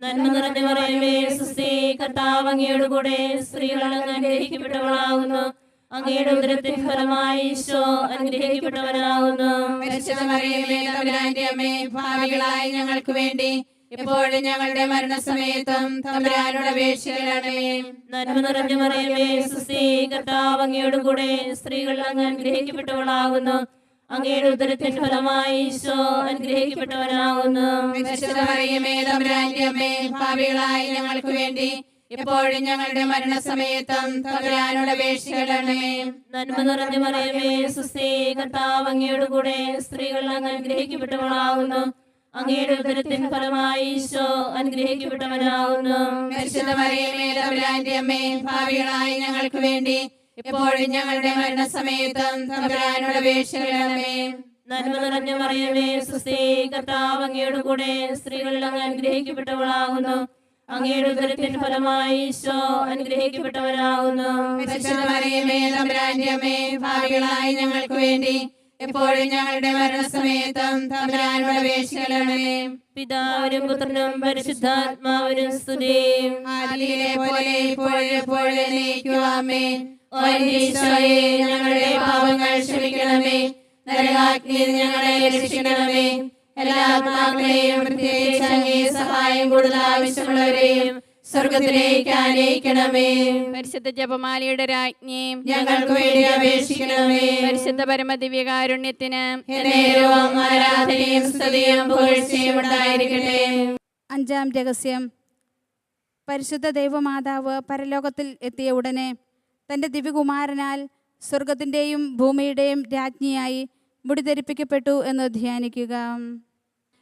നന്മ നിറഞ്ഞ മറിയമേ, സ്വസ്തി, കർത്താവ് അങ്ങയുടെ കൂടെ സ്ത്രീകളിൽ അങ്ങ് അനുഗ്രഹിക്കപ്പെട്ടവളാകുന്നു. അങ്ങയുടെ ഉദരത്തിൻ ഫലമായി ഈശോ അനുഗ്രഹിക്കപ്പെട്ടവനാകുന്നു. പരിശുദ്ധ മറിയമേ, തമ്പുരാന്റെ അമ്മേ, പാപികളായ ഞങ്ങൾക്ക് വേണ്ടി എപ്പോഴും ഞങ്ങളുടെ മരണസമയത്തും തമ്പുരാനോട് അപേക്ഷിക്കണമേ. നന്മ നിറഞ്ഞ മറിയമേ, സ്വസ്തി, കർത്താവ് അങ്ങയുടെ കൂടെ സ്ത്രീകളിൽ അങ്ങ് അനുഗ്രഹിക്കപ്പെട്ടവളാകുന്നു. അങ്ങയുടെ ഉദരത്തിൻ ഫലമായി ഈശോ അനുഗ്രഹിക്കപ്പെട്ടവനാകുന്നു. പരിശുദ്ധ മറിയമേ, തമ്പുരാന്റെ അമ്മേ, പാപികളായ ഞങ്ങൾക്ക് വേണ്ടി എപ്പോഴും ഞങ്ങളുടെ മരണസമയത്തും തമ്പുരാനോട് അപേക്ഷിക്കണമേ. നന്മ നിറഞ്ഞ മറിയമേ, സ്വസ്തി, കർത്താവ് അങ്ങയുടെ കൂടെ സ്ത്രീകളിൽ അങ്ങ് അനുഗ്രഹിക്കപ്പെട്ടവളാകുന്നു. അങ്ങയുടെ ഉദരത്തിൻ ഫലമായി ഈശോ അനുഗ്രഹിക്കപ്പെട്ടവനാകുന്നു. പരിശുദ്ധ മറിയമേ, തമ്പുരാന്റെ അമ്മേ, പാപികളായ ഞങ്ങൾക്ക് വേണ്ടി എപ്പോഴും ഞങ്ങളുടെ മരണസമയത്തും തമ്പുരാനോട് അപേക്ഷിക്കണമേ. നന്മ നിറഞ്ഞ മറിയമേ, സ്വസ്തി, കർത്താവ് അങ്ങയുടെ കൂടെ സ്ത്രീകളിൽ അങ്ങ് അനുഗ്രഹിക്കപ്പെട്ടവളാകുന്നു. അങ്ങയുടെ ഉദരത്തിൻ ഫലമായി ഈശോ അനുഗ്രഹിക്കപ്പെട്ടവനാകുന്നു. പരിശുദ്ധ മറിയമേ, തമ്പുരാന്റെ അമ്മേ, പാപികളായ ഞങ്ങൾക്ക് വേണ്ടി എപ്പോഴും ഞങ്ങളുടെ മരണസമയത്തും തമ്പുരാനോട് അപേക്ഷിക്കണമേ. പിതാവിനും പുത്രനും പരിശുദ്ധാത്മാവിനും സ്തുതി. ആദിയിലെ പോലെ ഇപ്പോഴും എപ്പോഴും എന്നേക്കും ആമേൻ. ഓ എന്റെ ഈശോയെ, ഞങ്ങളുടെ പാപങ്ങൾ ക്ഷമിക്കണമേ. നരകാഗ്നിയിൽ ഞങ്ങളെ രക്ഷിക്കണമേ. എല്ലാ ആത്മാക്കളെയും പ്രത്യേകിച്ച് അങ്ങേ സഹായം കൂടുതൽ ആവശ്യമുള്ളവരെയും സ്വർഗത്തിലേക്ക് ആനയിക്കണമേ. പരിശുദ്ധ ജപമാലയുടെ രാജ്ഞിയും ഞങ്ങൾക്ക് വേണ്ടി അപേക്ഷിക്കണമേ. പരിശുദ്ധ പരമദിവ്യകാരുണ്യത്തിന് എന്നേരവും ആരാധനയും സ്തുതിയും പുകഴ്ചയും ഉണ്ടായിരിക്കട്ടെ. അഞ്ചാം രഹസ്യം. പരിശുദ്ധ ദൈവമാതാവ് പരലോകത്തിൽ എത്തിയ ഉടനെ തൻ്റെ ദിവ്യകുമാരനാൽ സ്വർഗത്തിൻ്റെയും ഭൂമിയുടെയും രാജ്ഞിയായി മുടിധരിപ്പിക്കപ്പെട്ടു എന്ന് ധ്യാനിക്കുക.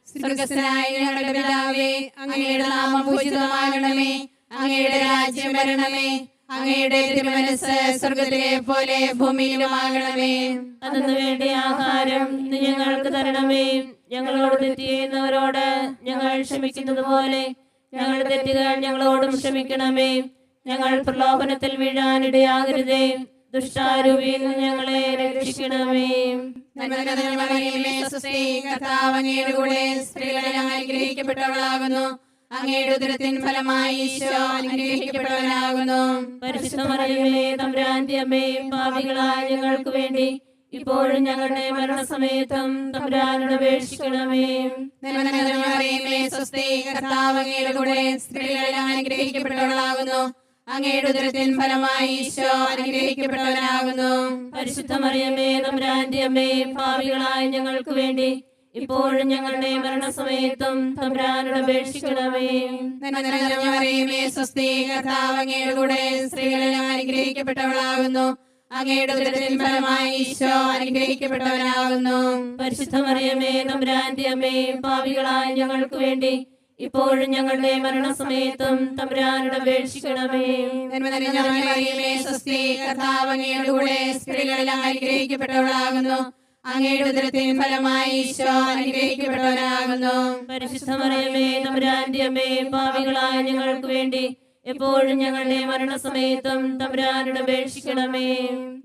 സ്വർഗസ്ഥനായ ഞങ്ങളുടെ പിതാവേ, അങ്ങയുടെ നാമം പൂജിതമാകണമേ. അങ്ങയുടെ രാജ്യം വരണമേ. അങ്ങയുടെ തിരുമനസ്സ് സ്വർഗത്തിലെ പോലെ ഭൂമിയിലുമാകണമേ. അതിനു വേണ്ടി ആഹാരം ഇന്ന് ഞങ്ങൾക്ക് തരണമേ. ഞങ്ങളോട് തെറ്റ് ചെയ്യുന്നവരോട് ഞങ്ങൾ ക്ഷമിക്കുന്നത് പോലെ ഞങ്ങളുടെ തെറ്റുകൾ ഞങ്ങളോടും ക്ഷമിക്കണമേ. ഞങ്ങൾ പ്രലോഭനത്തിൽ വീഴാനിടയാകരുതേ. ദുഷ്ടാരൂപിയിൽ നിന്ന് ഞങ്ങളെ രക്ഷിക്കണമേ. നന്മ നിറഞ്ഞ മറിയമേ, സ്വസ്തി, കർത്താവ് അങ്ങയുടെ കൂടെ സ്ത്രീകളിൽ അങ്ങ് അനുഗ്രഹിക്കപ്പെട്ടവളാകുന്നു. അങ്ങയുടെ ഉദരത്തിൻ ഫലമായി ഈശോ അനുഗ്രഹിക്കപ്പെട്ടവനാകുന്നു. പരിശുദ്ധ മറിയമേ, തമ്പുരാന്റെ അമ്മേ, പാപികളായ ഞങ്ങൾക്ക് വേണ്ടി ഇപ്പോഴും ഞങ്ങളുടെ മരണസമയത്തും തമ്പുരാനോട് അപേക്ഷിക്കണമേ. നന്മ നിറഞ്ഞ മറിയമേ, സ്വസ്തി, കർത്താവ് അങ്ങയുടെ കൂടെ സ്ത്രീകളിൽ അങ്ങ് അനുഗ്രഹിക്കപ്പെട്ടവളാകുന്നു. അങ്ങയുടെ ഉദരത്തിൻ ഫലമായി ഈശോ അനുഗ്രഹിക്കപ്പെട്ടവനാകുന്നു. പരിശുദ്ധ മറിയമേ, തമ്പുരാന്റെ അമ്മേ, പാപികളായ ഞങ്ങൾക്ക് വേണ്ടി ഇപ്പോഴും ഞങ്ങളുടെ മരണസമയത്തും തമ്പുരാനോട് അപേക്ഷിക്കണമേ. നന്മ നിറഞ്ഞ മറിയമേ, സ്വസ്തി, കർത്താവ് അങ്ങയുടെ കൂടെ സ്ത്രീകളിൽ അങ്ങ് അനുഗ്രഹിക്കപ്പെട്ടവളാകുന്നു. അങ്ങയുടെ ഉദരത്തിൻ ഫലമായി ഈശോ അനുഗ്രഹിക്കപ്പെട്ടവനാകുന്നു. പരിശുദ്ധ മറിയമേ, തമ്പുരാന്റെ അമ്മേ, പാപികളായ ഞങ്ങൾക്ക് വേണ്ടി ഇപ്പോഴും ഞങ്ങളുടെ മരണസമയത്തും തമ്പുരാനോട് അപേക്ഷിക്കണമേ. നന്മ നിറഞ്ഞ മറിയമേ, സ്വസ്തി, കർത്താവ് അങ്ങയുടെ കൂടെ സ്ത്രീകളിൽ അങ്ങ് അനുഗ്രഹിക്കപ്പെട്ടവളാകുന്നു. അങ്ങയുടെ ഉദരത്തിൻ ഫലമായി ഈശോ അനുഗ്രഹിക്കപ്പെട്ടവനാകുന്നു. പരിശുദ്ധ മറിയമേ, തമ്പുരാന്റെ അമ്മേ, പാപികളായ ഞങ്ങൾക്ക് വേണ്ടി എപ്പോഴും ഞങ്ങളുടെ മരണസമയത്തും തമ്പുരാനോട് അപേക്ഷിക്കണമേ.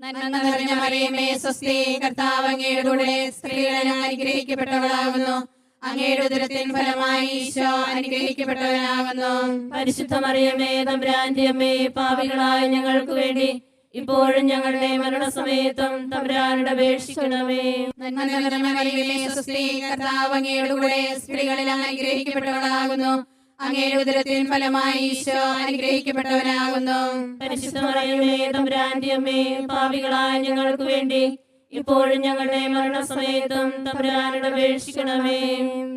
നന്മ നിറഞ്ഞ മറിയമേ, സ്വസ്തി, കർത്താവ് അങ്ങയുടെ കൂടെ സ്ത്രീകളിൽ അങ്ങ് അനുഗ്രഹിക്കപ്പെട്ടവളാകുന്നു. അങ്ങയുടെ ഉദരത്തിൻ ഫലമായി ഈശോ അനുഗ്രഹിക്കപ്പെട്ടവനാകുന്നു. പരിശുദ്ധ മറിയമേ, തമ്പുരാന്റെ അമ്മേ, പാപികളായ ഞങ്ങൾക്ക് വേണ്ടി ഇപ്പോഴും ഞങ്ങളുടെ മരണസമയത്തും തമ്പുരാനോട് അപേക്ഷിക്കണമേ. നന്മ നിറഞ്ഞ മറിയമേ, സ്വസ്തി, കർത്താവ് അങ്ങയുടെ കൂടെ സ്ത്രീകളിൽ അങ്ങ് അനുഗ്രഹിക്കപ്പെട്ടവളാകുന്നു. അങ്ങയുടെ ഉദരത്തിൻ ഫലമായി ഈശോ അനുഗ്രഹിക്കപ്പെട്ടവനാകുന്നു. പരിശുദ്ധ മറിയമേ, തമ്പുരാന്റെ അമ്മേ, പാപികളായ ഞങ്ങൾക്ക് വേണ്ടി ഇപ്പോഴും ഞങ്ങളുടെ മരണസമയത്തും തമ്പുരാനോട് അപേക്ഷിക്കണമേ.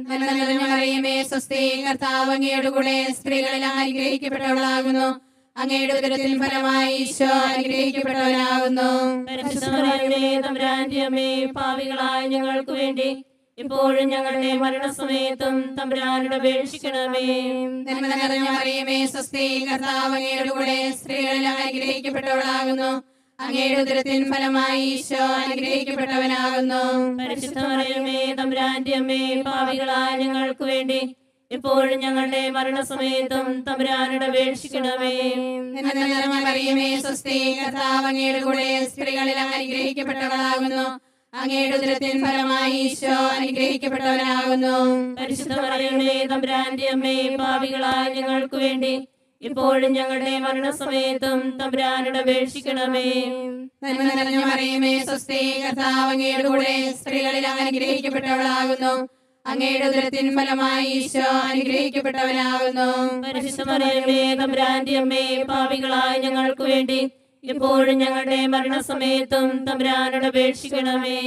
നന്മ നിറഞ്ഞ മറിയമേ, സ്വസ്തി, കർത്താവ് അങ്ങയുടെ കൂടെ സ്ത്രീകളിൽ അങ്ങ് അനുഗ്രഹിക്കപ്പെട്ടവളാകുന്നു. അങ്ങയുടെ ഉദരത്തിൻ ഫലമായി ഈശോ അനുഗ്രഹിക്കപ്പെട്ടവനാകുന്നു. പരിശുദ്ധ മറിയമേ, തമ്പുരാന്റെ അമ്മേ, പാപികളായ ഞങ്ങൾക്ക് വേണ്ടി ഇപ്പോഴും ഞങ്ങളുടെ മരണസമയത്തും തമ്പുരാനോട് അപേക്ഷിക്കണമേ. നന്മ നിറഞ്ഞ മറിയമേ, സ്വസ്തി, കർത്താവ് അങ്ങയുടെ കൂടെ സ്ത്രീകളിൽ അങ്ങ് അനുഗ്രഹിക്കപ്പെട്ടവളാകുന്നു. അങ്ങയുടെ ഉദരത്തിൻ ഫലമായി ഈശോ അനുഗ്രഹിക്കപ്പെട്ടവനാകുന്നു. പരിശുദ്ധ മറിയമേ, തമ്പുരാന്റെ അമ്മേ, പാപികളായ ഞങ്ങൾക്ക് വേണ്ടി ഇപ്പോഴും ഞങ്ങളുടെ മരണസമയത്തും തമ്പുരാനോട് അപേക്ഷിക്കണമേ. നന്മ നിറഞ്ഞ മറിയമേ, സ്വസ്തി, കർത്താവ് അങ്ങയുടെ കൂടെ സ്ത്രീകളിൽ അങ്ങ് അനുഗ്രഹിക്കപ്പെട്ടവളാകുന്നു. അങ്ങയുടെ ഉദരത്തിൻ ഫലമായി ഈശോ അനുഗ്രഹിക്കപ്പെട്ടവനാകുന്നു. പരിശുദ്ധ മറിയമേ, തമ്പുരാന്റെ അമ്മേ, പാപികളായ ഞങ്ങൾക്ക് വേണ്ടി ഇപ്പോഴും ഞങ്ങളുടെ മരണസമയത്തും തമ്പുരാനോട് അപേക്ഷിക്കണമേ. നന്മ നിറഞ്ഞ മറിയമേ, സ്വസ്തി, കർത്താവ് അങ്ങയുടെ കൂടെ സ്ത്രീകളിൽ അങ്ങ് അനുഗ്രഹിക്കപ്പെട്ടവളാകുന്നു. അങ്ങയുടെ ഉദരത്തിൻ ഫലമായി ഈശോ അനുഗ്രഹിക്കപ്പെട്ടവനാകുന്നു. പരിശുദ്ധ മറിയമേ, തമ്പുരാന്റെ അമ്മേ, പാപികളായ ഞങ്ങൾക്ക് വേണ്ടി ഇപ്പോഴും ഞങ്ങളുടെ മരണസമയത്തും തമ്പുരാനോട് അപേക്ഷിക്കണമേ.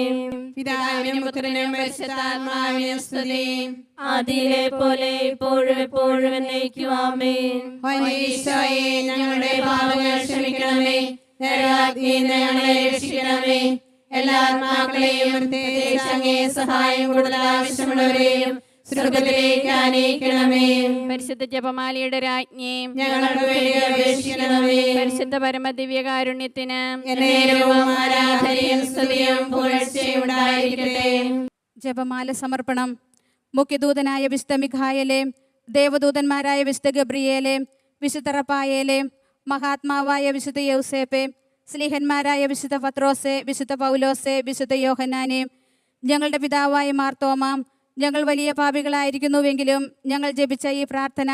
പിതാവിനും പുത്രനും പരിശുദ്ധാത്മാവിനും സ്തുതി. ആദിയിലെ പോലെ ഇപ്പോഴും എപ്പോഴും എന്നേക്കും ആമേൻ. ഓ എന്റെ ഈശോയെ, ഞങ്ങളുടെ പാപങ്ങൾ ക്ഷമിക്കണമേ. നരകാഗ്നിയിൽ നിന്ന് ഞങ്ങളെ രക്ഷിക്കണമേ. എല്ലാ ആത്മാക്കളെയും പ്രത്യേകിച്ച് അങ്ങേ സഹായം കൂടുതൽ ആവശ്യമുള്ളവരെയും സ്വർഗത്തിലേക്ക് ആനയിക്കണമേ. പരിശുദ്ധ ജപമാലയുടെ രാജ്ഞിയും ഞങ്ങൾക്ക് വേണ്ടി അപേക്ഷിക്കണമേ. പരിശുദ്ധ പരമദിവ്യകാരുണ്യത്തിന് എന്നേരവും ആരാധനയും സ്തുതിയും പുകഴ്ചയും ഉണ്ടായിരിക്കട്ടെ. ജപമാല സമർപ്പണം. മുഖ്യദൂതനായ വിശുദ്ധ മിഖായേലേ, ദേവദൂതന്മാരായ വിശുദ്ധ ഗബ്രിയേലേ, വിശുദ്ധ റഫായേലേ, മഹാത്മാവായ വിശുദ്ധ യൗസേപ്പേ, സ്ലീഹന്മാരായ വിശുദ്ധ പത്രോസെ, വിശുദ്ധ പൗലോസെ, വിശുദ്ധ യോഹന്നാനെ, ഞങ്ങളുടെ പിതാവായ മാർത്തോമാം, ഞങ്ങൾ വലിയ പാപികളായിരിക്കുന്നുവെങ്കിലും ഞങ്ങൾ ജപിച്ച ഈ പ്രാർത്ഥന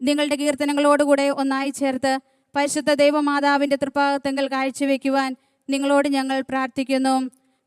നിങ്ങളുടെ കീർത്തനങ്ങളോടുകൂടെ ഒന്നായി ചേർത്ത് പരിശുദ്ധ ദൈവമാതാവിൻ്റെ തൃപ്പാദത്തെങ്കിൽ കാഴ്ചവെക്കുവാൻ നിങ്ങളോട് ഞങ്ങൾ പ്രാർത്ഥിക്കുന്നു.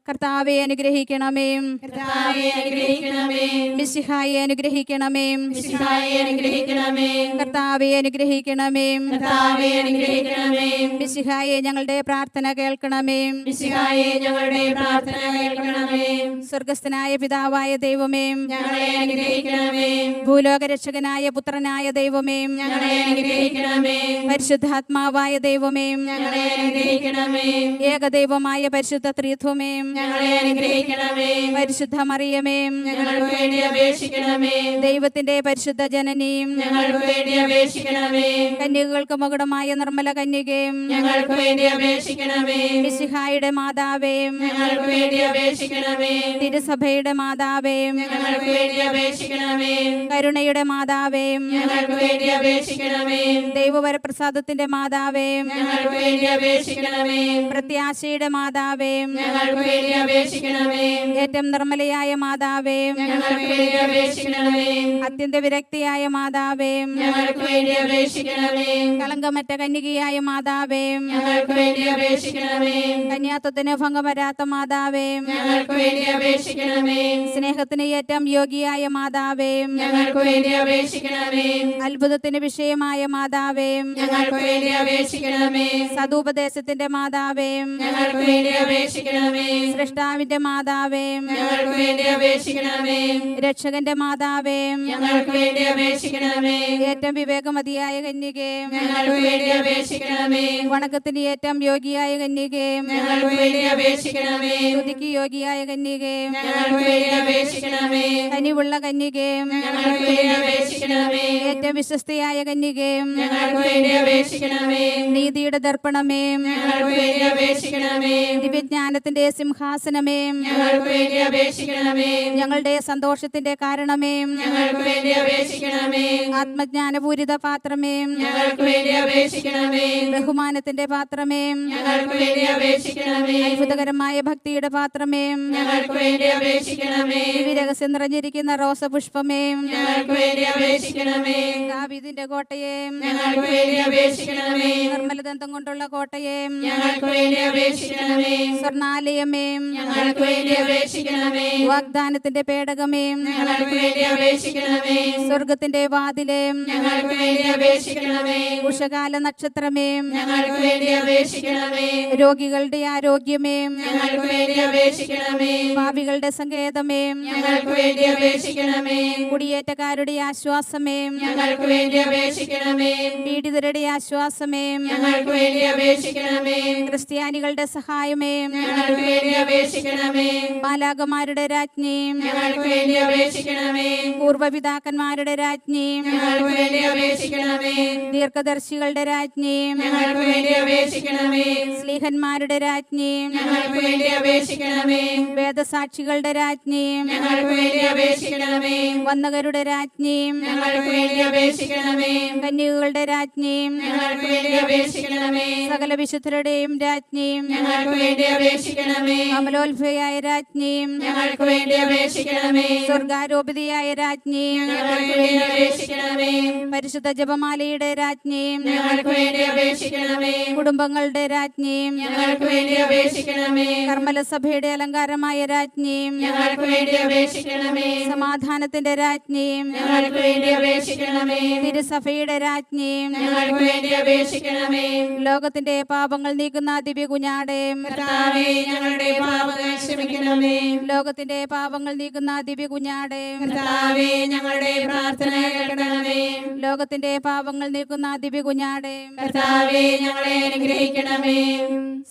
കർത്താവെ അനുഗ്രഹിക്കണമേ, കർത്താവേ അനുഗ്രഹിക്കണമേ, മിശിഹായെ അനുഗ്രഹിക്കണമേ, മിശിഹായെ അനുഗ്രഹിക്കണമേ, കർത്താവെ അനുഗ്രഹിക്കണമേ, കർത്താവേ അനുഗ്രഹിക്കണമേ, മിശിഹായെ ഞങ്ങളുടെ പ്രാർത്ഥന കേൾക്കണമേ, മിശിഹായെ ഞങ്ങളുടെ പ്രാർത്ഥന കേൾക്കണമേ. സ്വർഗസ്ഥനായ പിതാവായ ദൈവമേ, ഞങ്ങളെ അനുഗ്രഹിക്കണമേ, ഭൂലോകരക്ഷകനായ പുത്രനായ ദൈവമേ, ഞങ്ങളെ അനുഗ്രഹിക്കണമേ, പരിശുദ്ധാത്മാവായ ദൈവമേ, ഞങ്ങളെ അനുഗ്രഹിക്കണമേ, ഏകദൈവമായ പരിശുദ്ധ ത്രിത്വമേ, ഞങ്ങളെ അനുഗ്രഹിക്കണമേ, പരിശുദ്ധ മറിയമേ, ഞങ്ങൾക്ക് വേണ്ടി അപേക്ഷിക്കണമേ, ദൈവത്തിന്റെ പരിശുദ്ധ ജനനിയും ഞങ്ങൾക്ക് വേണ്ടി അപേക്ഷിക്കണമേ, കന്യകൾക്ക് മകുടമായ നിർമ്മല കന്യകയും ഞങ്ങൾക്ക് വേണ്ടി അപേക്ഷിക്കണമേ, മിശിഹായുടെ മാതാവേയും ഞങ്ങൾക്ക് വേണ്ടി അപേക്ഷിക്കണമേ, തിരുസഭയുടെ മാതാവേയും ഞങ്ങൾക്ക് വേണ്ടി അപേക്ഷിക്കണമേ, കരുണയുടെ മാതാവേയും ഞങ്ങൾക്ക് വേണ്ടി അപേക്ഷിക്കണമേ, ദൈവവരപ്രസാദത്തിന്റെ മാതാവേയും ഞങ്ങൾക്ക് വേണ്ടി അപേക്ഷിക്കണമേ, പ്രത്യാശയുടെ മാതാവേയും ഞങ്ങൾക്ക് വേണ്ടി അപേക്ഷിക്കണമേ, ഏറ്റവും നിർമ്മലയായ മാതാവേയും ഞങ്ങൾക്ക് വേണ്ടി അപേക്ഷിക്കണമേ, അത്യന്ത വിരക്തിയായ മാതാവേയും ഞങ്ങൾക്ക് വേണ്ടി അപേക്ഷിക്കണമേ, കളങ്കമറ്റ കന്യകയായ മാതാവേയും ഞങ്ങൾക്ക് വേണ്ടി അപേക്ഷിക്കണമേ, കന്യാത്വത്തിന് ഭംഗം വരാത്ത മാതാവേയും ഞങ്ങൾക്ക് വേണ്ടി അപേക്ഷിക്കണമേ, സ്നേഹത്തിന് ഏറ്റവും യോഗ്യയായ മാതാവേയും ഞങ്ങൾക്ക് വേണ്ടി അപേക്ഷിക്കണമേ, അത്ഭുതത്തിന് വിഷയമായ മാതാവേയും ഞങ്ങൾക്ക് വേണ്ടി അപേക്ഷിക്കണമേ, സദുപദേശത്തിന്റെ മാതാവേയും ഞങ്ങൾക്ക് വേണ്ടി അപേക്ഷിക്കണമേ, സൃഷ്ടാവിന്റെ മാതാവേയും ഞങ്ങൾക്ക് വേണ്ടി അപേക്ഷിക്കണമേ, രക്ഷകന്റെ മാതാവേയും ഞങ്ങൾക്ക് വേണ്ടി അപേക്ഷിക്കണമേ, ഏറ്റവും വിവേകമതിയായ കന്യകയും ഞങ്ങൾക്ക് വേണ്ടി അപേക്ഷിക്കണമേ, വണക്കത്തിന് ഏറ്റവും യോഗ്യയായ കന്യകയും ഞങ്ങൾക്ക് വേണ്ടി അപേക്ഷിക്കണമേ, സ്തുതിക്ക് യോഗ്യയായ കന്യകയും ഞങ്ങൾക്ക് വേണ്ടി അപേക്ഷിക്കണമേ, കനിവുള്ള കന്യകയും ഞങ്ങൾക്ക് വേണ്ടി അപേക്ഷിക്കണമേ, ഏറ്റവും വിശ്വസ്തയായ കന്യകയും ഞങ്ങൾക്ക് വേണ്ടി അപേക്ഷിക്കണമേ, നീതിയുടെ ദർപ്പണമേ, ഞങ്ങൾക്ക് വേണ്ടി അപേക്ഷിക്കണമേ, ദിവ്യജ്ഞാനത്തിന്റെ സിംഹാസനമേ, ഞങ്ങൾക്ക് വേണ്ടി അപേക്ഷിക്കണമേ, ഞങ്ങളുടെ സന്തോഷത്തിന്റെ കാരണമേ, ഞങ്ങൾക്ക് വേണ്ടി അപേക്ഷിക്കണമേ, ആത്മജ്ഞാനപൂരിത പാത്രമേ, ഞങ്ങൾക്ക് വേണ്ടി അപേക്ഷിക്കണമേ, ബഹുമാനത്തിന്റെ പാത്രമേ, ഞങ്ങൾക്ക് വേണ്ടി അപേക്ഷിക്കണമേ, അത്ഭുതകരമായ ഭക്തിയുടെ പാത്രമേ, ഞങ്ങൾക്ക് വേണ്ടി അപേക്ഷിക്കണമേ, ദിവ്യരഹസ്യം നിറഞ്ഞിരിക്കുന്ന റോസപുഷ്പമേ, ഞങ്ങൾക്ക് വേണ്ടി അപേക്ഷിക്കണമേ, ദാവീദിന്റെ കോട്ടയെ, ഞങ്ങൾക്ക് വേണ്ടി അപേക്ഷിക്കണമേ, നിർമ്മലദന്തം കൊണ്ടുള്ള കോട്ടയെ, ഞങ്ങൾക്ക് വേണ്ടി അപേക്ഷിക്കണമേ, സ്വർണാലയമേ, ഞങ്ങൾക്ക് വേണ്ടി അപേക്ഷിക്കണമേ, വാഗ്ദാനത്തിന്റെ പേടകമേ, ഞങ്ങൾക്ക് വേണ്ടി അപേക്ഷിക്കണമേ, സ്വർഗത്തിന്റെ വാതിലേ, ഞങ്ങൾക്ക് വേണ്ടി അപേക്ഷിക്കണമേ, ഉഷകാല നക്ഷത്രമേ, ഞങ്ങൾക്ക് വേണ്ടി അപേക്ഷിക്കണമേ, രോഗികളുടെ ആരോഗ്യമേ, ഞങ്ങൾക്ക് വേണ്ടി അപേക്ഷിക്കണമേ, പാപികളുടെ സങ്കേതമേ, ഞങ്ങൾക്ക് വേണ്ടി അപേക്ഷിക്കണമേ, കുടിയേറ്റക്കാരുടെ ആശ്വാസമേ, ഞങ്ങൾക്ക് വേണ്ടി അപേക്ഷിക്കണമേ, പീഡിതരുടെ ആശ്വാസമേ, ഞങ്ങൾക്ക് വേണ്ടി അപേക്ഷിക്കണമേ, ക്രിസ്ത്യാനികളുടെ സഹായമേ, ഞങ്ങൾക്ക് വേണ്ടി അപേക്ഷിക്കണമേ, മാലാഖമാരുടെ രാജ്ഞി, ഞങ്ങൾക്ക് വേണ്ടി അപേക്ഷിക്കണമേ, പൂർവ്വപിതാക്കന്മാരുടെ രാജ്ഞി, ഞങ്ങൾക്ക് വേണ്ടി അപേക്ഷിക്കണമേ, ദീർഘദർശികളുടെ രാജ്ഞി, ഞങ്ങൾക്ക് വേണ്ടി അപേക്ഷിക്കണമേ, സ്ലീഹന്മാരുടെ രാജ്ഞി, ഞങ്ങൾക്ക് വേണ്ടി അപേക്ഷിക്കണമേ, വേദസാക്ഷികളുടെ രാജ്ഞി, ഞങ്ങൾക്ക് വേണ്ടി അപേക്ഷിക്കണമേ, വന്നകരുടെ രാജ്ഞി, ഞങ്ങൾക്ക് വേണ്ടി അപേക്ഷിക്കണമേ, കന്യകകളുടെ രാജ്ഞി, ഞങ്ങൾക്ക് വേണ്ടി അപേക്ഷിക്കണമേ, സകല വിശുദ്ധരുടെയും രാജ്ഞി, ഞങ്ങൾക്ക് വേണ്ടി അപേക്ഷിക്കണമേ, അമലോത്ഭയായ രാജ്ഞി, ഞങ്ങൾക്ക് വേണ്ടി അപേക്ഷിക്കണമേ, സ്വർഗാരോപിതയായ രാജ്ഞി, ഞങ്ങൾക്ക് വേണ്ടി അപേക്ഷിക്കണമേ, പരിശുദ്ധ ജപമാലയുടെ രാജ്ഞി, ഞങ്ങൾക്ക് വേണ്ടി അപേക്ഷിക്കണമേ, കുടുംബങ്ങളുടെ രാജ്ഞി, ഞങ്ങൾക്ക് വേണ്ടി അപേക്ഷിക്കണമേ, കർമ്മലസഭയുടെ അലങ്കാരമായ രാജ്ഞി, ഞങ്ങൾക്ക് വേണ്ടി അപേക്ഷിക്കണമേ, സമാധാനത്തിന്റെ രാജ്ഞി, ഞങ്ങൾക്ക് വേണ്ടി അപേക്ഷിക്കണമേ, തിരുസഭയുടെ രാജ്ഞി, ഞങ്ങൾക്ക് വേണ്ടി അപേക്ഷിക്കണമേ, ലോകത്തിന്റെ പാപങ്ങൾ നീക്കുന്ന ദിവ്യ കുഞ്ഞാടേ, കർത്താവേ ഞങ്ങളുടെ പാപങ്ങൾ ക്ഷമിക്കണമേ, ലോകത്തിന്റെ പാപങ്ങൾ നീക്കുന്ന ദിവ്യ കുഞ്ഞാടേ, കർത്താവേ ഞങ്ങളുടെ പ്രാർത്ഥന കേൾക്കണമേ, ലോകത്തിന്റെ പാപങ്ങൾ നീക്കുന്ന ദിവ്യ കുഞ്ഞാടേ, കർത്താവേ ഞങ്ങളെ അനുഗ്രഹിക്കണമേ,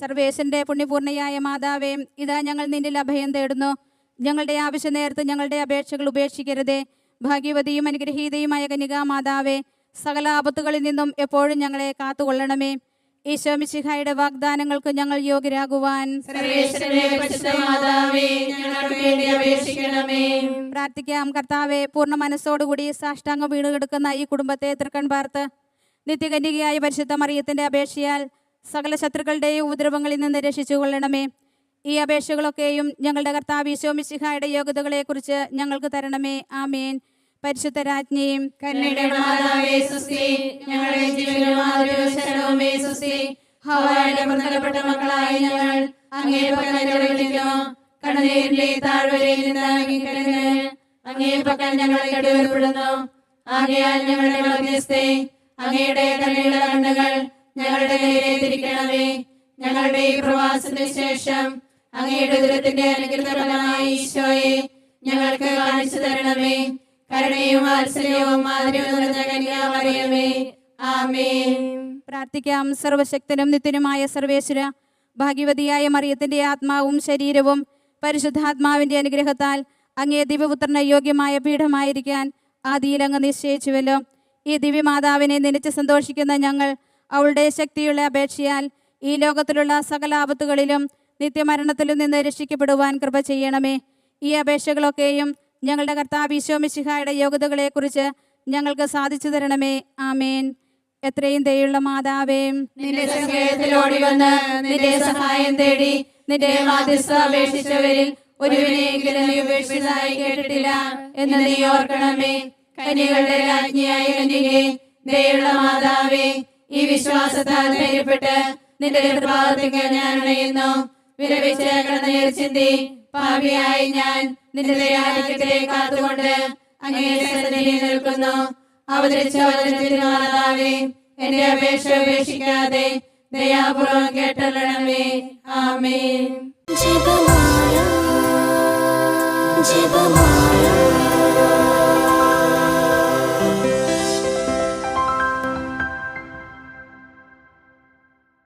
സർവേശന്റെ പുണ്യപൂർണ്ണയായ മാതാവേ, ഇതാ ഞങ്ങൾ നിന്നിൽ അഭയം തേടുന്നു. ഞങ്ങളുടെ ആവശ്യ നേരത്ത് ഞങ്ങളുടെ അപേക്ഷകൾ ഉപേക്ഷിക്കരുതേ. ഭാഗ്യവതിയും അനുഗ്രഹീതയുമായ കന്യകാ മാതാവേ, സകല ആപത്തുകളിൽ നിന്നും എപ്പോഴും ഞങ്ങളെ കാത്തുകൊള്ളണമേ. ഈശോ മിശിഹായുടെ വാഗ്ദാനങ്ങൾക്ക് ഞങ്ങൾ യോഗ്യരാകുവാൻ സർവേശ്വരനെ പരിശുദ്ധ മാതാവേ ഞങ്ങൾക്ക് വേണ്ടി അപേക്ഷിക്കണമേ. പ്രാർത്ഥിക്കാം. കർത്താവെ, പൂർണ്ണ മനസ്സോടുകൂടി സാഷ്ടാംഗം വീണ് കിടക്കുന്ന ഈ കുടുംബത്തെ തൃക്കൺ പാർത്ത് നിത്യകന്യകയായ പരിശുദ്ധ മറിയത്തിന്റെ അപേക്ഷയാൽ സകല ശത്രുക്കളുടെയും ഉപദ്രവങ്ങളിൽ നിന്ന് രക്ഷിച്ചു കൊള്ളണമേ. ഈ അപേക്ഷകളൊക്കെയും ഞങ്ങളുടെ കർത്താവ് ഈശോ മിശിഹായുടെ യോഗ്യതകളെക്കുറിച്ച് ഞങ്ങൾക്ക് തരണമേ. ആമേൻ. പരിശുദ്ധ രാജ്ഞിയും കന്യകയുടെ മാതാവേ സുസ്തി, ഞങ്ങളുടെ ജീവനും ആദരവും ശരണവുമേ സുസ്തി. ഹവ്വായുടെ പുറന്തള്ളപ്പെട്ട മക്കളായ ഞങ്ങൾ അങ്ങേ പക്കൽ വിളിക്കുന്നു. കണ്ണുനീരിന്റെ താഴ്വരയിൽ നിന്ന് അങ്ങേക്കരുന്ന് അങ്ങേ പക്കൽ ഞങ്ങൾ കടുവപ്പെടുന്നു. ആകയാൽ ഞങ്ങളുടെ മധ്യസ്ഥേ, അങ്ങയുടെ കരുണയുള്ള കണ്ണുകൾ ഞങ്ങളുടെ നേരെ തിരിക്കണമേ. ഞങ്ങളുടെ ഈ പ്രവാസത്തിന് ശേഷം അങ്ങയുടെ ദുരത്തിന്റെ അനുഗ്രഹഫലമായ ഈശോയെ ഞങ്ങൾക്ക് കാണിച്ചു തരണമേ. കരുണയും വാത്സല്യവും ആദരവും നിറഞ്ഞ കന്യാമറിയമേ, ആമേൻ. പ്രാർത്ഥിക്കാം. സർവശക്തനും നിത്യനുമായ സർവേശ്വര, ഭാഗ്യവതിയായ മറിയത്തിന്റെ ആത്മാവും ശരീരവും പരിശുദ്ധാത്മാവിന്റെ അനുഗ്രഹത്താൽ അങ്ങേ ദിവ്യപുത്രന് യോഗ്യമായ പീഠമായിരിക്കാൻ ആദിയിൽ അങ്ങ് നിശ്ചയിച്ചുവല്ലോ. ഈ ദിവ്യമാതാവിനെ നനച്ച് സന്തോഷിക്കുന്ന ഞങ്ങൾ അവളുടെ ശക്തിയുള്ള അപേക്ഷയാൽ ഈ ലോകത്തിലുള്ള സകല ആപത്തുകളിലും നിത്യമരണത്തിലും നിന്ന് രക്ഷിക്കപ്പെടുവാൻ കൃപ ചെയ്യണമേ. ഈ അപേക്ഷകളൊക്കെയും ഞങ്ങളുടെ കർത്താവ് ഈശോ മിശിഹായുടെ യോഗ്യതകളെക്കുറിച്ച് ഞങ്ങൾക്ക് സാധിച്ചു തരണമേ. ആമേൻ. എത്രയും ദയുള്ള മാതാവേ, നിന്റെ സങ്കേതത്തിൽ ഓടി വന്ന് നിന്റെ സഹായം തേടി നിന്റെ മാധ്യസ്ഥ അപേക്ഷിച്ചവരിൽ ഒരുവിനെയെങ്കിലും നീ ഉപേക്ഷിച്ചതായി കേട്ടിട്ടില്ല എന്ന് നീ ഓർക്കണമേ. കന്യകളുടെ രാജ്ഞിയായ കന്യകേ, ദയുള്ള മാതാവേ, ഈ വിശ്വാസത്താൽ ധൈര്യപ്പെട്ട് നിന്റെ കൃപാവത്തേക്ക് ഞാൻ അണയുന്നു. വിലപിച്ച് കണ്ണുനീർ ചിന്തി പാപിയായി ഞാൻ നിന്റെ ദയാധിക്യത്തെ കാത്തുകൊണ്ട് അങ്ങേ സന്നിധിയിൽ നിൽക്കുന്നു. അവതരിച്ച വചനത്തിന് മാതാവേ, എന്റെ അപേക്ഷ ഉപേക്ഷിക്കാതെ ദയാപൂർവം കേട്ടല്ലണമേ. ആമേൻ. ജപമാല